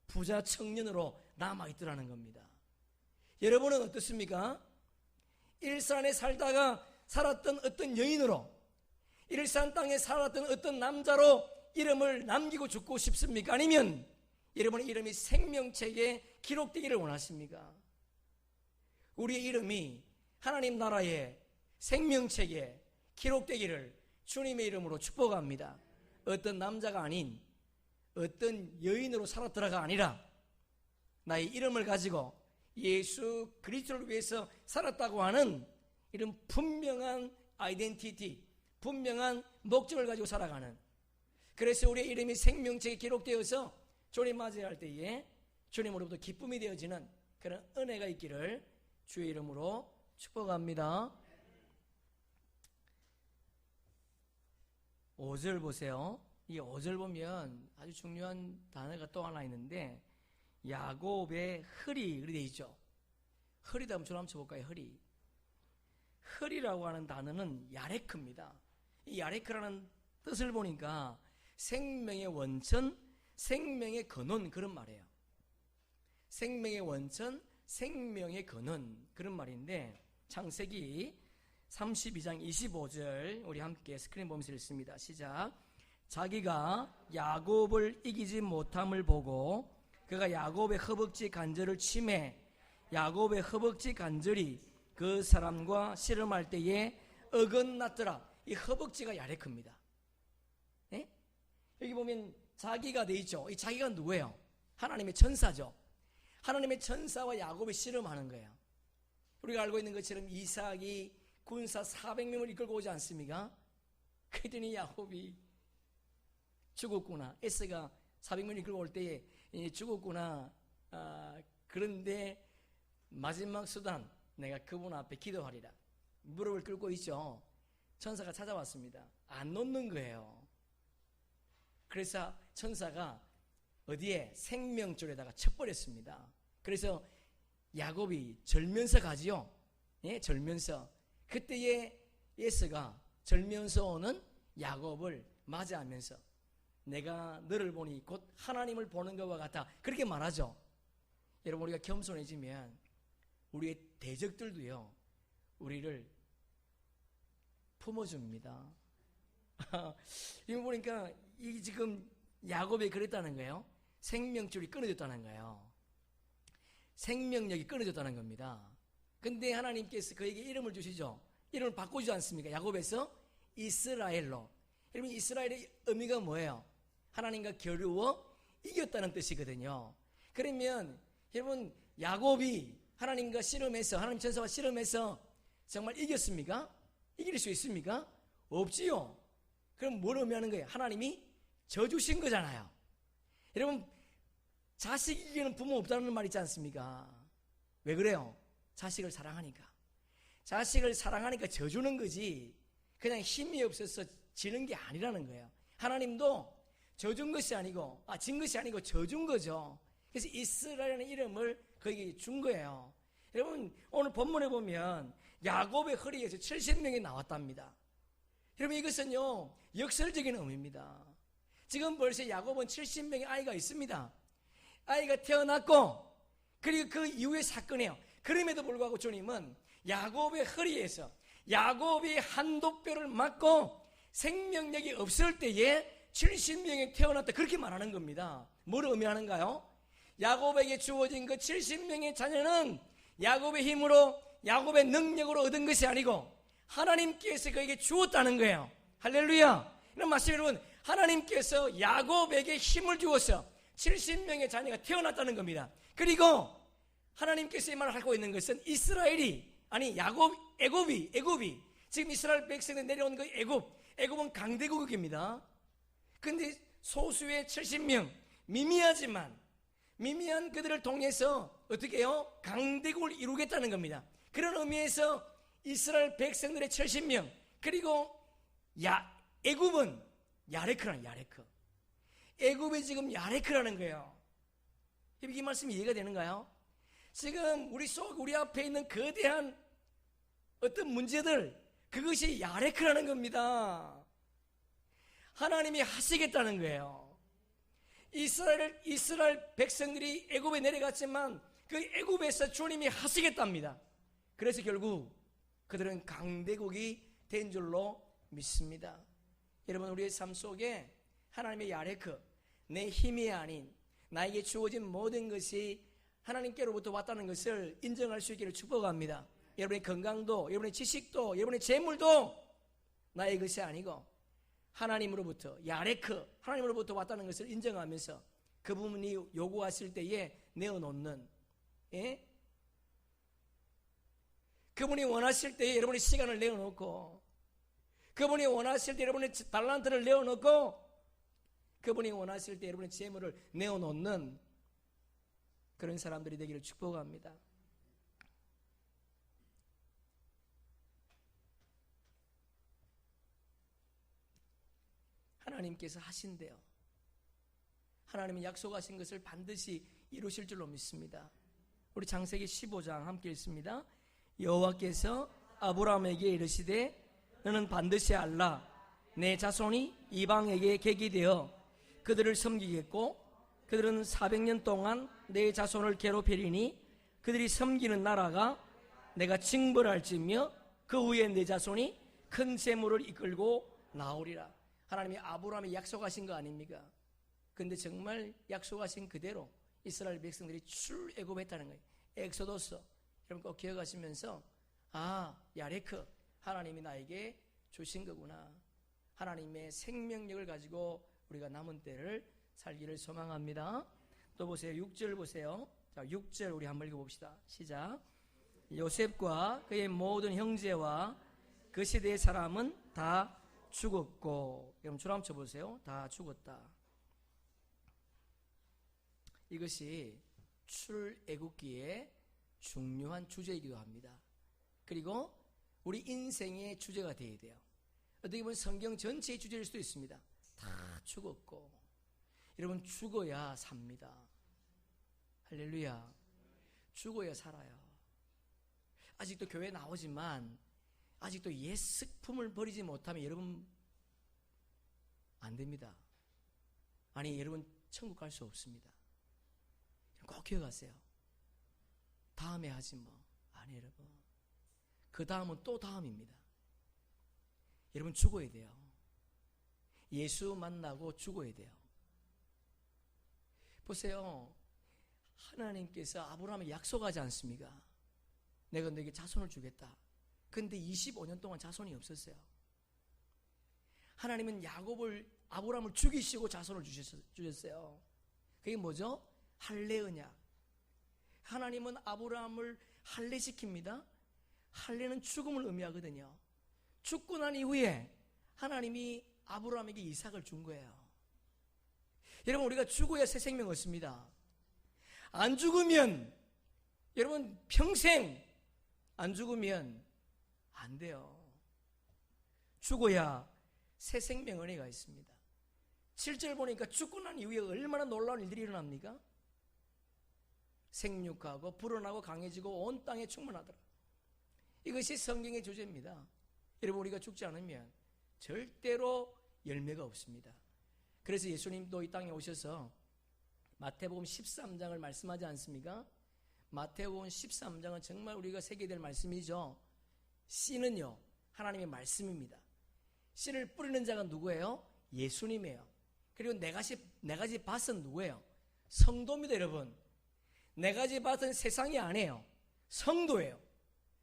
부자 청년으로 남아있더라는 겁니다. 여러분은 어떻습니까? 일산에 살다가 살았던 어떤 여인으로, 일산 땅에 살았던 어떤 남자로 이름을 남기고 죽고 싶습니까? 아니면 여러분의 이름이 생명책에 기록되기를 원하십니까? 우리의 이름이 하나님 나라의 생명책에 기록되기를 주님의 이름으로 축복합니다. 어떤 남자가 아닌 어떤 여인으로 살았더라가 아니라 나의 이름을 가지고 예수 그리스도를 위해서 살았다고 하는 이런 분명한 아이덴티티, 분명한 목적을 가지고 살아가는, 그래서 우리의 이름이 생명책에 기록되어서 주님 맞이할 때에 주님으로부터 기쁨이 되어지는 그런 은혜가 있기를 주의 이름으로 축복합니다. 5절 보세요. 이 5절 보면 아주 중요한 단어가 또 하나 있는데, 야곱의 흙이 되어 있죠. 흙이다 한번 줄 한번 쳐볼까요? 흙이라고 하는 단어는 야레크입니다. 이 야레크라는 뜻을 보니까 생명의 원천, 생명의 근원, 그런 말이에요. 생명의 원천, 생명의 근원, 그런 말인데, 창세기 32장 25절 우리 함께 스크린 보면서 읽습니다. 시작. 자기가 야곱을 이기지 못함을 보고 그가 야곱의 허벅지 관절을 치매 야곱의 허벅지 관절이 그 사람과 씨름할 때에 어긋났더라. 이 허벅지가 야레크입니다. 네? 여기 보면 자기가 돼 있죠. 이 자기가 누구예요? 하나님의 천사죠. 하나님의 천사와 야곱이 씨름하는 거예요. 우리가 알고 있는 것처럼 이삭이 군사 400명을 이끌고 오지 않습니까? 그랬더니 야곱이 죽었구나. 에스가 400명을 이끌고 올 때에 죽었구나. 그런데 마지막 수단, 내가 그분 앞에 기도하리라. 무릎을 꿇고 있죠. 천사가 찾아왔습니다. 안 놓는 거예요. 그래서 천사가 어디에? 생명줄에다가 쳐버렸습니다. 그래서 야곱이 절면서 가지요. 예, 절면서. 그때에 에스가 절면서 오는 야곱을 맞이하면서 내가 너를 보니 곧 하나님을 보는 것과 같아, 그렇게 말하죠. 여러분, 우리가 겸손해지면 우리의 대적들도요 우리를 품어줍니다. 이거 보니까 이 지금 야곱이 그랬다는 거예요. 생명줄이 끊어졌다는 거예요. 생명력이 끊어졌다는 겁니다. 근데 하나님께서 그에게 이름을 주시죠. 이름을 바꾸지 않습니까? 야곱에서 이스라엘로. 여러분, 이스라엘의 의미가 뭐예요? 하나님과 겨루어 이겼다는 뜻이거든요. 그러면 여러분, 야곱이 하나님과 씨름해서, 하나님 천사와 씨름해서 정말 이겼습니까? 이길 수 있습니까? 없지요. 그럼 뭘 의미하는 거예요? 하나님이 져주신 거잖아요. 여러분, 자식 이기는 부모 없다는 말 있지 않습니까? 왜 그래요? 자식을 사랑하니까. 자식을 사랑하니까 져주는 거지, 그냥 힘이 없어서 지는 게 아니라는 거예요. 하나님도 져준 것이 아니고, 진 것이 아니고 져준 거죠. 그래서 이스라엘이라는 이름을 거기에 준 거예요. 여러분, 오늘 본문에 보면 야곱의 허리에서 70명이 나왔답니다. 여러분, 이것은요, 역설적인 의미입니다. 지금 벌써 야곱은 70명의 아이가 있습니다. 아이가 태어났고, 그리고 그 이후의 사건이에요. 그럼에도 불구하고 주님은 야곱의 허리에서 야곱이 한독뼈를 맞고 생명력이 없을 때에 70명이 태어났다, 그렇게 말하는 겁니다. 뭘 의미하는가요? 야곱에게 주어진 그 70명의 자녀는 야곱의 힘으로, 야곱의 능력으로 얻은 것이 아니고 하나님께서 그에게 주었다는 거예요. 할렐루야. 이런 말씀, 여러분, 하나님께서 야곱에게 힘을 주어서 70명의 자녀가 태어났다는 겁니다. 그리고 하나님께서 이 말을 하고 있는 것은 이스라엘이, 아니 애굽이 지금 이스라엘 백성이 내려온 그 애굽은 강대국입니다. 근데 소수의 70명, 미미한 그들을 통해서 어떻게 해요? 강대국을 이루겠다는 겁니다. 그런 의미에서 이스라엘 백성들의 70명, 그리고 애굽은 야레크. 애굽이 지금 야레크라는 거예요. 이 말씀이 이해가 되는가요? 지금 우리 앞에 있는 거대한 어떤 문제들, 그것이 야레크라는 겁니다. 하나님이 하시겠다는 거예요. 이스라엘 백성들이 애굽에 내려갔지만 그 애굽에서 주님이 하시겠답니다. 그래서 결국 그들은 강대국이 된 줄로 믿습니다. 여러분, 우리의 삶 속에 하나님의 야레크, 내 힘이 아닌 나에게 주어진 모든 것이 하나님께로부터 왔다는 것을 인정할 수 있기를 축복합니다. 여러분의 건강도, 여러분의 지식도, 여러분의 재물도 나의 것이 아니고 하나님으로부터, 야레크, 하나님으로부터 왔다는 것을 인정하면서 그분이 요구하실 때에 내어놓는, 그분이 원하실 때에 여러분의 시간을 내어놓고, 그분이 원하실 때 여러분의 달란트를 내어놓고, 그분이 원하실 때 여러분의 재물을 내어놓는 그런 사람들이 되기를 축복합니다. 하나님께서 하신대요. 하나님은 약속하신 것을 반드시 이루실 줄로 믿습니다. 우리 창세기 15장 함께 읽습니다. 여호와께서 아브라함에게 이르시되 너는 반드시 알라. 내 자손이 이방에게 객이 되어 그들을 섬기겠고 그들은 400년 동안 내 자손을 괴롭히리니 그들이 섬기는 나라가 내가 징벌할지며 그 후에 내 자손이 큰 재물을 이끌고 나오리라. 하나님이 아브라함이 약속하신 거 아닙니까? 근데 정말 약속하신 그대로 이스라엘 백성들이 출애굽했다는 거예요. 엑소더스, 여러분 꼭 기억하시면서, 야레크, 하나님이 나에게 주신 거구나. 하나님의 생명력을 가지고 우리가 남은 때를 살기를 소망합니다. 또 보세요. 6절 보세요. 자, 6절 우리 한번 읽어봅시다. 시작. 요셉과 그의 모든 형제와 그 시대의 사람은 다 죽었고, 여러분 줄 한번 쳐보세요. 다 죽었다. 이것이 출애굽기의 중요한 주제이기도 합니다. 그리고 우리 인생의 주제가 되어야 돼요. 어떻게 보면 성경 전체의 주제일 수도 있습니다. 다 죽었고, 여러분 죽어야 삽니다. 할렐루야. 죽어야 살아요. 아직도 교회 나오지만 아직도 옛 습품을 버리지 못하면 여러분 안 됩니다. 아니, 여러분 천국 갈 수 없습니다. 꼭 기억하세요. 다음에 하지 뭐. 아니, 여러분 그 다음은 또 다음입니다. 여러분 죽어야 돼요. 예수 만나고 죽어야 돼요. 보세요. 하나님께서 아브라함에게 약속하지 않습니까? 내가 너에게 자손을 주겠다. 근데 25년 동안 자손이 없었어요. 하나님은 아브라함을 죽이시고 자손을 주셨어요. 그게 뭐죠? 할례 언약. 하나님은 아브라함을 할례시킵니다. 할례는 죽음을 의미하거든요. 죽고 난 이후에 하나님이 아브라함에게 이삭을 준 거예요. 여러분, 우리가 죽어야 새 생명 얻습니다. 안 죽으면, 여러분, 평생 안 죽으면 안 돼요. 죽어야 새 생명 은혜가 있습니다. 7절 보니까 죽고 난 이후에 얼마나 놀라운 일들이 일어납니까? 생육하고 불어나고 강해지고 온 땅에 충만하더라. 이것이 성경의 주제입니다. 여러분, 우리가 죽지 않으면 절대로 열매가 없습니다. 그래서 예수님도 이 땅에 오셔서 마태복음 13장을 말씀하지 않습니까? 마태복음 13장은 정말 우리가 새겨야 될 말씀이죠. 씨는요, 하나님의 말씀입니다. 씨를 뿌리는 자가 누구예요? 예수님이에요. 그리고 네 가지 밭은 누구예요? 성도입니다. 여러분, 네 가지 밭은 세상이 아니에요. 성도예요.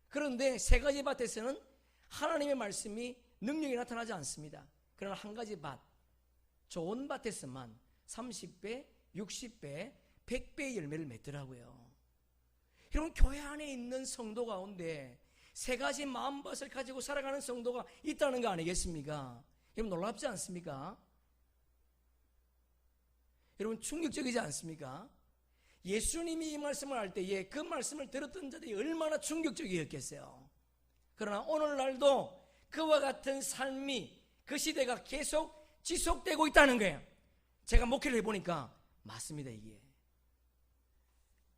그런데 세 가지 밭에서는 하나님의 말씀이 능력이 나타나지 않습니다. 그러나 한 가지 밭, 좋은 밭에서만 30배, 60배, 100배의 열매를 맺더라고요. 여러분, 교회 안에 있는 성도 가운데 세 가지 마음밭을 가지고 살아가는 성도가 있다는 거 아니겠습니까? 여러분, 놀랍지 않습니까? 여러분, 충격적이지 않습니까? 예수님이 이 말씀을 할 때에 그 말씀을 들었던 자들이 얼마나 충격적이었겠어요. 그러나 오늘날도 그와 같은 삶이, 그 시대가 계속 지속되고 있다는 거예요. 제가 목회를 해보니까 맞습니다, 이게.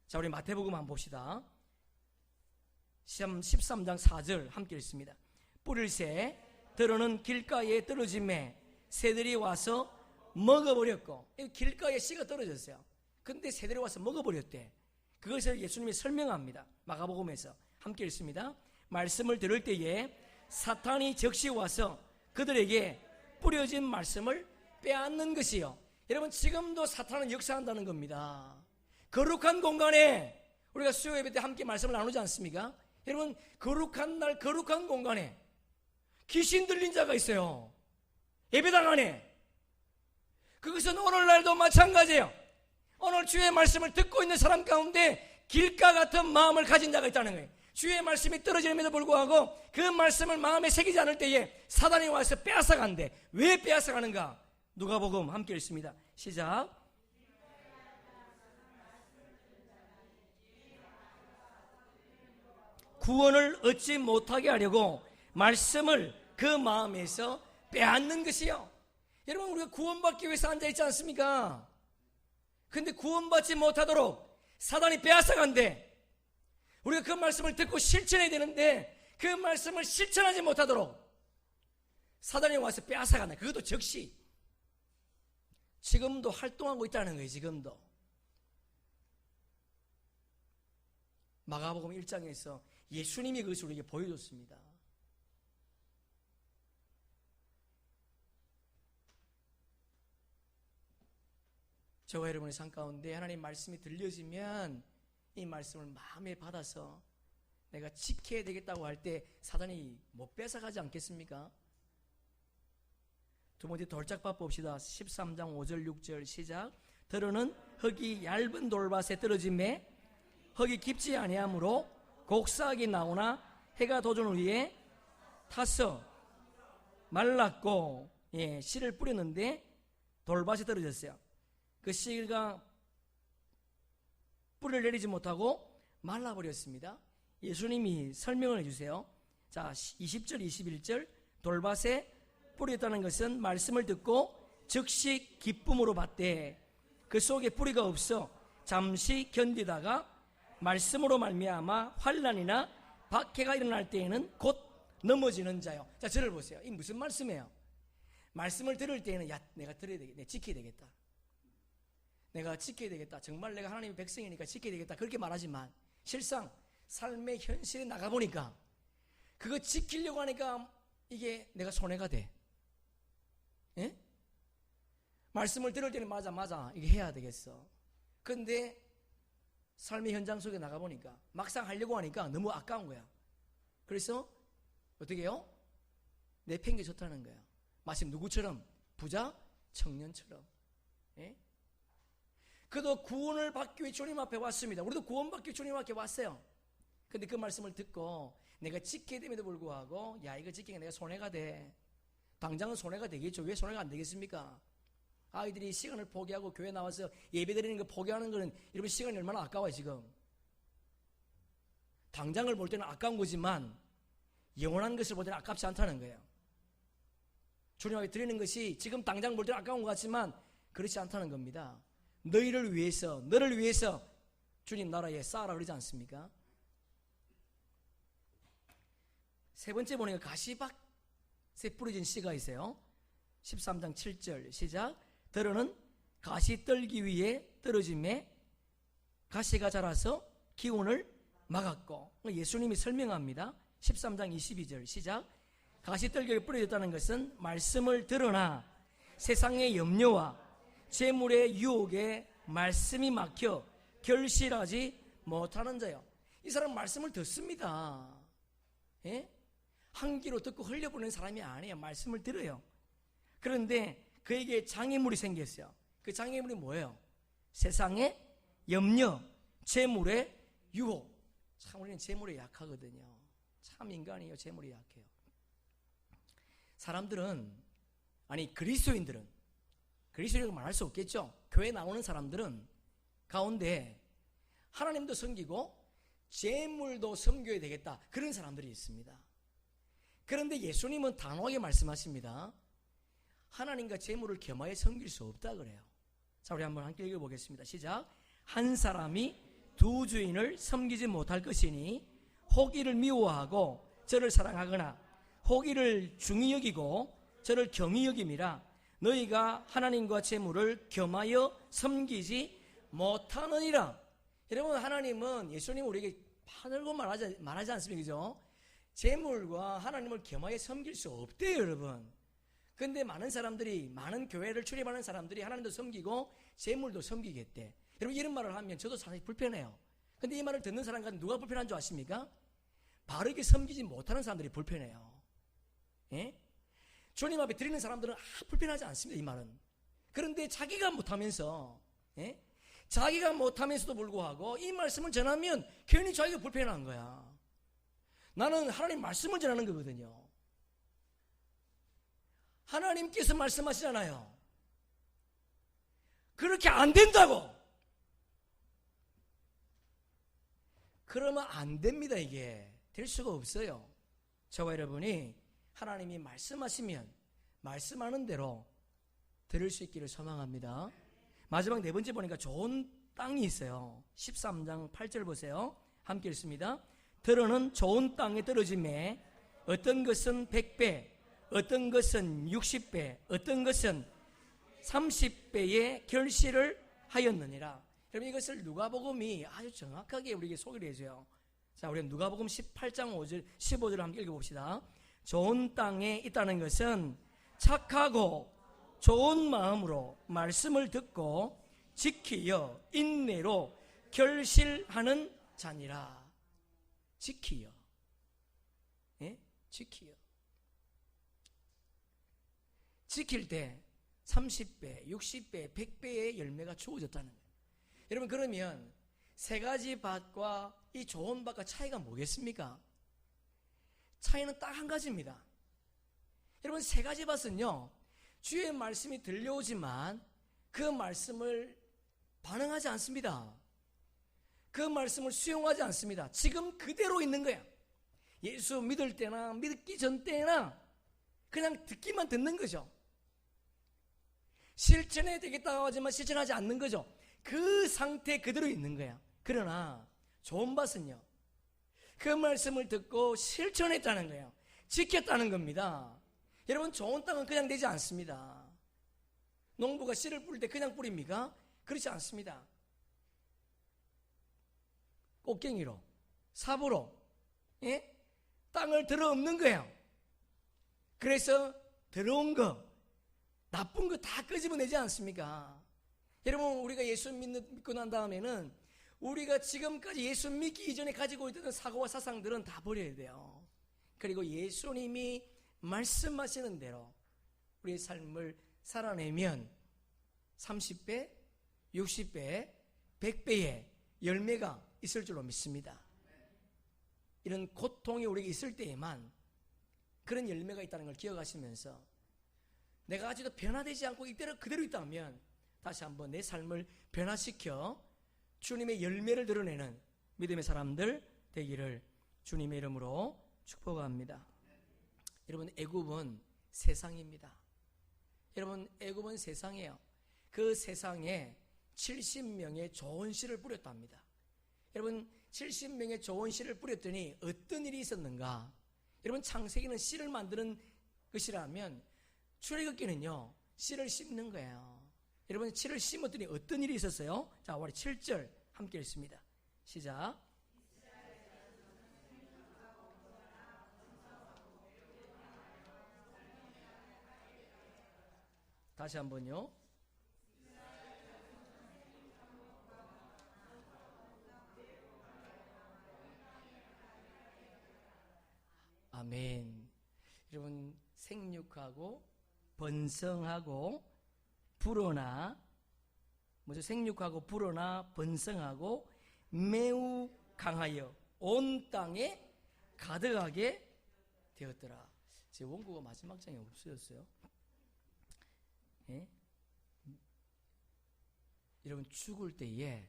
자, 우리 마태복음 한번 봅시다. 13장 4절 함께 읽습니다. 뿌릴 새 들어는 길가에 떨어짐에 새들이 와서 먹어버렸고, 길가에 씨가 떨어졌어요. 근데 새들이 와서 먹어버렸대. 그것을 예수님이 설명합니다. 마가복음에서 함께 읽습니다. 말씀을 들을 때에 사탄이 적시 와서 그들에게 뿌려진 말씀을 빼앗는 것이요. 여러분, 지금도 사탄은 역사한다는 겁니다. 거룩한 공간에 우리가 수요 예배 때 함께 말씀을 나누지 않습니까? 여러분, 거룩한 날 거룩한 공간에 귀신 들린 자가 있어요. 예배당 안에. 그것은 오늘날도 마찬가지예요. 오늘 주의 말씀을 듣고 있는 사람 가운데 길가 같은 마음을 가진 자가 있다는 거예요. 주의 말씀이 떨어짐에도 불구하고 그 말씀을 마음에 새기지 않을 때에 사단이 와서 빼앗아간대. 왜 빼앗아가는가? 누가복음 함께 읽습니다. 시작. 구원을 얻지 못하게 하려고 말씀을 그 마음에서 빼앗는 것이요. 여러분, 우리가 구원받기 위해서 앉아있지 않습니까? 근데 구원받지 못하도록 사단이 빼앗아간대. 우리가 그 말씀을 듣고 실천해야 되는데 그 말씀을 실천하지 못하도록 사단이 와서 빼앗아간다. 그것도 즉시. 지금도 활동하고 있다는 거예요. 지금도. 마가복음 1장에서 예수님이 그것을 우리에게 보여줬습니다. 저와 여러분의 삶 가운데 하나님 말씀이 들려지면 이 말씀을 마음에 받아서 내가 지켜야 되겠다고 할 때 사단이 못 뺏어가지 않겠습니까? 두 번째 돌짝밭 봅시다. 13장 5절 6절 시작. 들어는 흙이 얇은 돌밭에 떨어짐에 흙이 깊지 아니하므로 곡삭이 나오나 해가 도전 위에 타서 말랐고, 씨를 뿌렸는데 돌밭에 떨어졌어요. 그 씨가 뿌리를 내리지 못하고 말라버렸습니다. 예수님이 설명을 해주세요. 자, 20절 21절 돌밭에 뿌렸다는 것은 말씀을 듣고 즉시 기쁨으로 받되 그 속에 뿌리가 없어 잠시 견디다가 말씀으로 말미암아 환난이나 박해가 일어날 때에는 곧 넘어지는 자요. 자, 저를 보세요. 이 무슨 말씀이에요? 말씀을 들을 때에는 야, 내가 들어야 되겠다. 내가 지켜야 되겠다. 내가 지켜야 되겠다. 정말 내가 하나님의 백성이니까 지켜야 되겠다. 그렇게 말하지만 실상 삶의 현실에 나가보니까 그거 지키려고 하니까 이게 내가 손해가 돼. 예? 말씀을 들을 때는 맞아 이게 해야 되겠어. 근데 삶의 현장 속에 나가보니까 막상 하려고 하니까 너무 아까운 거야. 그래서 어떻게 해요? 내팽개쳤다는 거야. 마치 누구처럼? 부자 청년처럼. 예? 그도 구원을 받기 위해 주님 앞에 왔습니다. 우리도 구원받기 위해 주님 앞에 왔어요. 근데 그 말씀을 듣고 내가 지켜야 됨에도 불구하고 야, 이거 지키기가 내가 손해가 돼. 당장은 손해가 되겠죠. 왜 손해가 안 되겠습니까? 아이들이 시간을 포기하고 교회 나와서 예배 드리는 거 포기하는 거는 여러분 시간이 얼마나 아까워요. 지금 당장을 볼 때는 아까운 거지만 영원한 것을 볼 때는 아깝지 않다는 거예요. 주님 앞에 드리는 것이 지금 당장 볼 때는 아까운 것 같지만 그렇지 않다는 겁니다. 너희를 위해서, 너를 위해서 주님 나라에 쌓아라 그러지 않습니까? 세 번째 보니까 가시밭에 뿌려진 씨가 있어요. 13장 7절 시작. 들어는 가시 떨기 위해 떨어짐에 가시가 자라서 기운을 막았고, 예수님이 설명합니다. 13장 22절 시작. 가시 떨기에 뿌려졌다는 것은 말씀을 들으나 세상의 염려와 재물의 유혹에 말씀이 막혀 결실하지 못하는 자요. 이 사람 말씀을 듣습니다. 예? 한 귀로 듣고 흘려보내는 사람이 아니에요. 말씀을 들어요. 그런데 그에게 장애물이 생겼어요. 그 장애물이 뭐예요? 세상의 염려, 재물의 유혹. 참 우리는 재물에 약하거든요. 참 인간이에요. 재물에 약해요. 사람들은, 아니 그리스도인들은, 그리스도인이라고 말할 수 없겠죠. 교회 나오는 사람들은 가운데 하나님도 섬기고 재물도 섬겨야 되겠다, 그런 사람들이 있습니다. 그런데 예수님은 단호하게 말씀하십니다. 하나님과 재물을 겸하여 섬길 수 없다 그래요. 자, 우리 한번 함께 읽어보겠습니다. 시작. 한 사람이 두 주인을 섬기지 못할 것이니 호기를 미워하고 저를 사랑하거나 호기를 중히 여기고 저를 경히 여김이라. 너희가 하나님과 재물을 겸하여 섬기지 못하느니라. 여러분, 하나님은, 예수님은 우리에게 파늘고 말하지 않습니까? 그죠? 재물과 하나님을 겸하여 섬길 수 없대요, 여러분. 근데 많은 사람들이, 많은 교회를 출입하는 사람들이 하나님도 섬기고 재물도 섬기겠대. 여러분, 이런 말을 하면 저도 사실 불편해요. 근데 이 말을 듣는 사람과 누가 불편한 줄 아십니까? 바르게 섬기지 못하는 사람들이 불편해요. 예? 주님 앞에 드리는 사람들은 불편하지 않습니다, 이 말은. 그런데 자기가 못하면서, 예? 자기가 못하면서도 불구하고 이 말씀을 전하면 괜히 자기가 불편한 거야. 나는 하나님 말씀을 전하는 거거든요. 하나님께서 말씀하시잖아요. 그렇게 안 된다고. 그러면 안 됩니다. 이게 될 수가 없어요. 저와 여러분이 하나님이 말씀하시면 말씀하는 대로 들을 수 있기를 소망합니다. 마지막 네 번째 보니까 좋은 땅이 있어요. 13장 8절 보세요. 함께 읽습니다. 들어는 좋은 땅에 떨어짐에 어떤 것은 100배, 어떤 것은 60배, 어떤 것은 30배의 결실을 하였느니라. 여러분, 이것을 누가복음이 아주 정확하게 우리에게 소개를 해줘요. 자, 우리 누가복음 18장 5절, 15절을 함께 읽어봅시다. 좋은 땅에 있다는 것은 착하고 좋은 마음으로 말씀을 듣고 지키어 인내로 결실하는 자니라. 지키어. 예? 지키어. 지킬 때 30배, 60배, 100배의 열매가 주어졌다는 거예요. 여러분, 그러면 세 가지 밭과 이 좋은 밭과 차이가 뭐겠습니까? 차이는 딱 한 가지입니다. 여러분, 세 가지 밭은요, 주의 말씀이 들려오지만 그 말씀을 반응하지 않습니다. 그 말씀을 수용하지 않습니다. 지금 그대로 있는 거야. 예수 믿을 때나 믿기 전 때나 그냥 듣기만 듣는 거죠. 실천해야 되겠다고 하지만 실천하지 않는 거죠. 그 상태 그대로 있는 거야. 그러나 좋은 밭은요, 그 말씀을 듣고 실천했다는 거예요. 지켰다는 겁니다. 여러분, 좋은 땅은 그냥 되지 않습니다. 농부가 씨를 뿌릴 때 그냥 뿌립니까? 그렇지 않습니다. 꽃갱이로, 삽으로, 예? 땅을 들어엎는 거예요. 그래서 더러운 거, 나쁜 거 다 끄집어내지 않습니까? 여러분, 우리가 예수 믿고 난 다음에는 우리가 지금까지 예수 믿기 이전에 가지고 있던 사고와 사상들은 다 버려야 돼요. 그리고 예수님이 말씀하시는 대로 우리의 삶을 살아내면 30배, 60배, 100배의 열매가 있을 줄로 믿습니다. 이런 고통이 우리에게 있을 때에만 그런 열매가 있다는 걸 기억하시면서 내가 아직도 변화되지 않고 이대로 그대로 있다면 다시 한번 내 삶을 변화시켜 주님의 열매를 드러내는 믿음의 사람들 되기를 주님의 이름으로 축복합니다. 여러분, 애굽은 세상입니다. 여러분, 애굽은 세상이에요. 그 세상에 70명의 좋은 씨를 뿌렸답니다. 여러분, 70명의 좋은 씨를 뿌렸더니 어떤 일이 있었는가? 여러분, 창세기는 씨를 만드는 것이라면 출애굽기는요, 씨를 심는 거예요. 여러분, 씨를 심었더니 어떤 일이 있었어요? 자, 우리 7절 함께 읽습니다. 시작. 다시 한번요. 아멘. 여러분, 생육하고 번성하고 불어나, 뭐죠? 생육하고 불어나 번성하고 매우 강하여 온 땅에 가득하게 되었더라. 제 원고가 마지막 장에 없어졌어요. 예? 여러분, 죽을 때에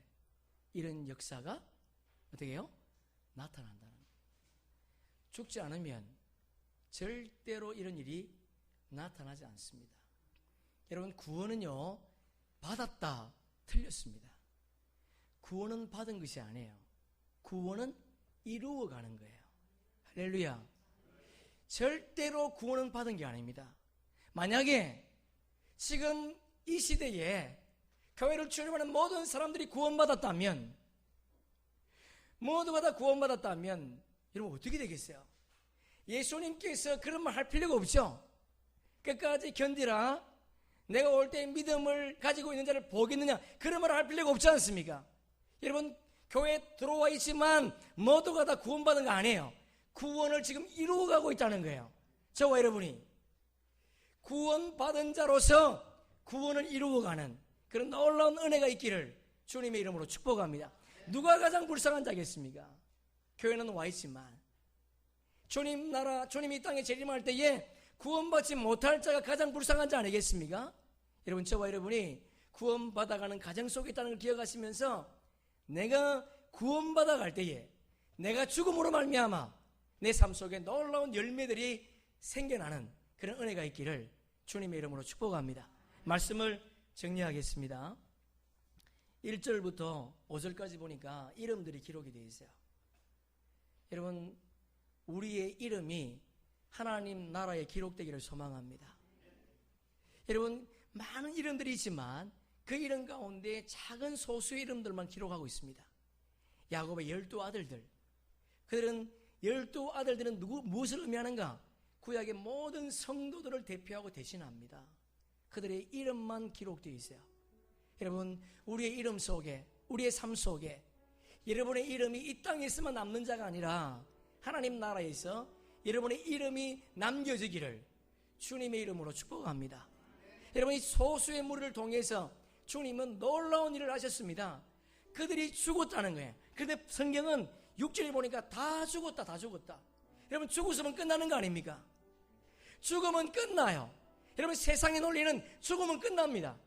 이런 역사가 어떻게 해요? 나타난다는 거예요. 죽지 않으면 절대로 이런 일이 나타나지 않습니다. 여러분, 구원은요, 받았다 틀렸습니다. 구원은 받은 것이 아니에요. 구원은 이루어가는 거예요. 할렐루야. 절대로 구원은 받은 게 아닙니다. 만약에 지금 이 시대에 교회를 출입하는 모든 사람들이 구원받았다면, 모두가 다 구원받았다면 여러분 어떻게 되겠어요? 예수님께서 그런 말 할 필요가 없죠. 끝까지 견디라, 내가 올 때 믿음을 가지고 있는 자를 보겠느냐, 그런 말을 할 필요가 없지 않습니까? 여러분, 교회에 들어와 있지만 모두가 다 구원받은 거 아니에요. 구원을 지금 이루어가고 있다는 거예요. 저와 여러분이 구원받은 자로서 구원을 이루어가는 그런 놀라운 은혜가 있기를 주님의 이름으로 축복합니다. 누가 가장 불쌍한 자겠습니까? 교회는 와 있지만 주님 나라, 주님이 이 땅에 재림할 때에 구원받지 못할 자가 가장 불쌍한 자 아니겠습니까? 여러분, 저와 여러분이 구원받아가는 가정 속에 있다는 걸 기억하시면서 내가 구원받아갈 때에 내가 죽음으로 말미암아 내 삶 속에 놀라운 열매들이 생겨나는 그런 은혜가 있기를 주님의 이름으로 축복합니다. 말씀을 정리하겠습니다. 1절부터 5절까지 보니까 이름들이 기록이 되어 있어요. 여러분, 우리의 이름이 하나님 나라에 기록되기를 소망합니다. 여러분, 많은 이름들이 있지만 그 이름 가운데 작은 소수의 이름들만 기록하고 있습니다. 야곱의 12아들들, 그들은 12아들들은 무엇을 의미하는가? 구약의 모든 성도들을 대표하고 대신합니다. 그들의 이름만 기록되어 있어요. 여러분, 우리의 이름 속에, 우리의 삶 속에 여러분의 이름이 이 땅에 있으면 남는 자가 아니라 하나님 나라에서 여러분의 이름이 남겨지기를 주님의 이름으로 축복합니다. 여러분, 이 소수의 무리를 통해서 주님은 놀라운 일을 하셨습니다. 그들이 죽었다는 거예요. 그런데 성경은 6절에 보니까 다 죽었다, 다 죽었다. 여러분, 죽었으면 끝나는 거 아닙니까? 죽으면 끝나요. 여러분, 세상의 논리는 죽으면 끝납니다.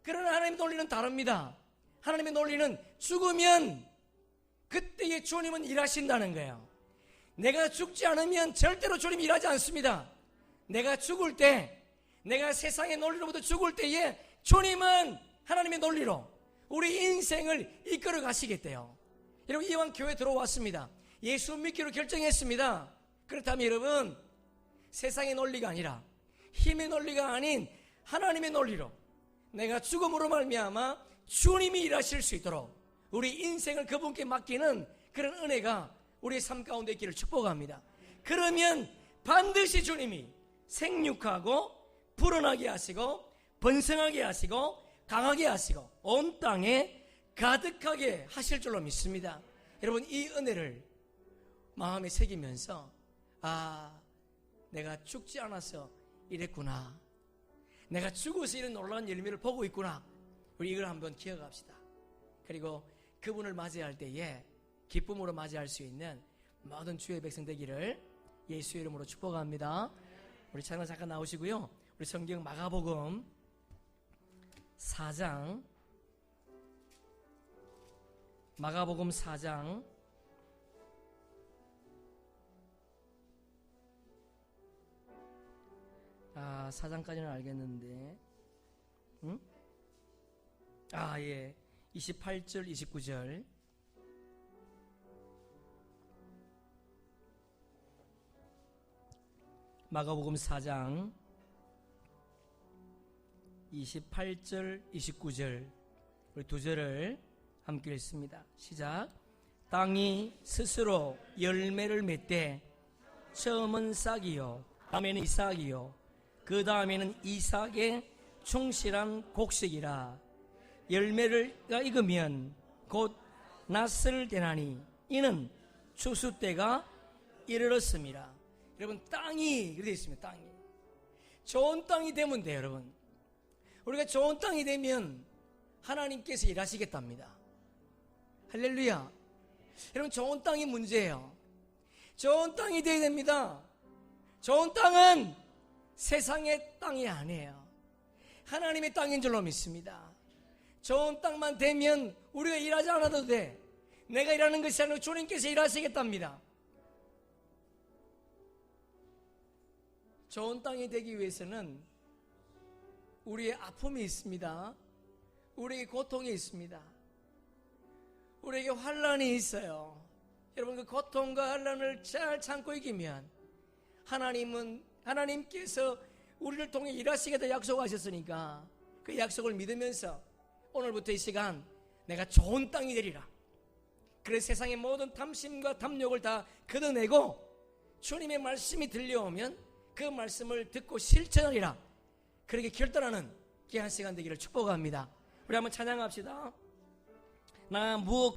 그러나 하나님의 논리는 다릅니다. 하나님의 논리는 죽으면 그때에 주님은 일하신다는 거예요. 내가 죽지 않으면 절대로 주님이 일하지 않습니다. 내가 죽을 때, 내가 세상의 논리로부터 죽을 때에 주님은 하나님의 논리로 우리 인생을 이끌어 가시겠대요. 여러분, 이왕 교회 들어왔습니다. 예수 믿기로 결정했습니다. 그렇다면 여러분, 세상의 논리가 아니라 힘의 논리가 아닌 하나님의 논리로 내가 죽음으로 말미암아 주님이 일하실 수 있도록 우리 인생을 그분께 맡기는 그런 은혜가 우리의 삶 가운데 있기를 축복합니다. 그러면 반드시 주님이 생육하고 불어나게 하시고 번성하게 하시고 강하게 하시고 온 땅에 가득하게 하실 줄로 믿습니다. 여러분, 이 은혜를 마음에 새기면서 내가 죽지 않아서 이랬구나, 내가 죽어서 이런 놀라운 열매를 보고 있구나, 우리 이걸 한번 기억합시다. 그리고 그분을 맞이할 때에 기쁨으로 맞이할 수 있는 모든 주의 백성 되기를 예수의 이름으로 축복합니다. 우리 찬양 잠깐 나오시고요. 우리 성경 마가복음 4장, 마가복음 4장 4장까지는 알겠는데, 응? 28절 29절 마가복음 4장 28절 29절 우리 두 절을 함께 읽습니다. 시작. 땅이 스스로 열매를 맺되 처음은 싹이요, 다음에는 이삭이요, 그 다음에는 이삭의 충실한 곡식이라. 열매를 익으면 곧 낫을 되나니 이는 추수 때가 이르렀습니다. 여러분, 땅이 그렇게 되어 있습니다. 땅이 좋은 땅이 되면 돼요. 여러분, 우리가 좋은 땅이 되면 하나님께서 일하시겠답니다. 할렐루야. 여러분, 좋은 땅이 문제예요. 좋은 땅이 되어야 됩니다. 좋은 땅은 세상의 땅이 아니에요. 하나님의 땅인 줄로 믿습니다. 좋은 땅만 되면 우리가 일하지 않아도 돼. 내가 일하는 것이 아니라 주님께서 일하시겠답니다. 좋은 땅이 되기 위해서는 우리의 아픔이 있습니다. 우리에게 고통이 있습니다. 우리에게 환난이 있어요. 여러분, 그 고통과 환난을 잘 참고 이기면 하나님께서 우리를 통해 일하시겠다 약속하셨으니까 그 약속을 믿으면서 오늘부터 이 시간 내가 좋은 땅이 되리라. 그래서 세상의 모든 탐심과 탐욕을 다 걷어내고 주님의 말씀이 들려오면 그 말씀을 듣고 실천하리라. 그렇게 결단하는 귀한 시간 되기를 축복합니다. 우리 한번 찬양합시다. 나 무엇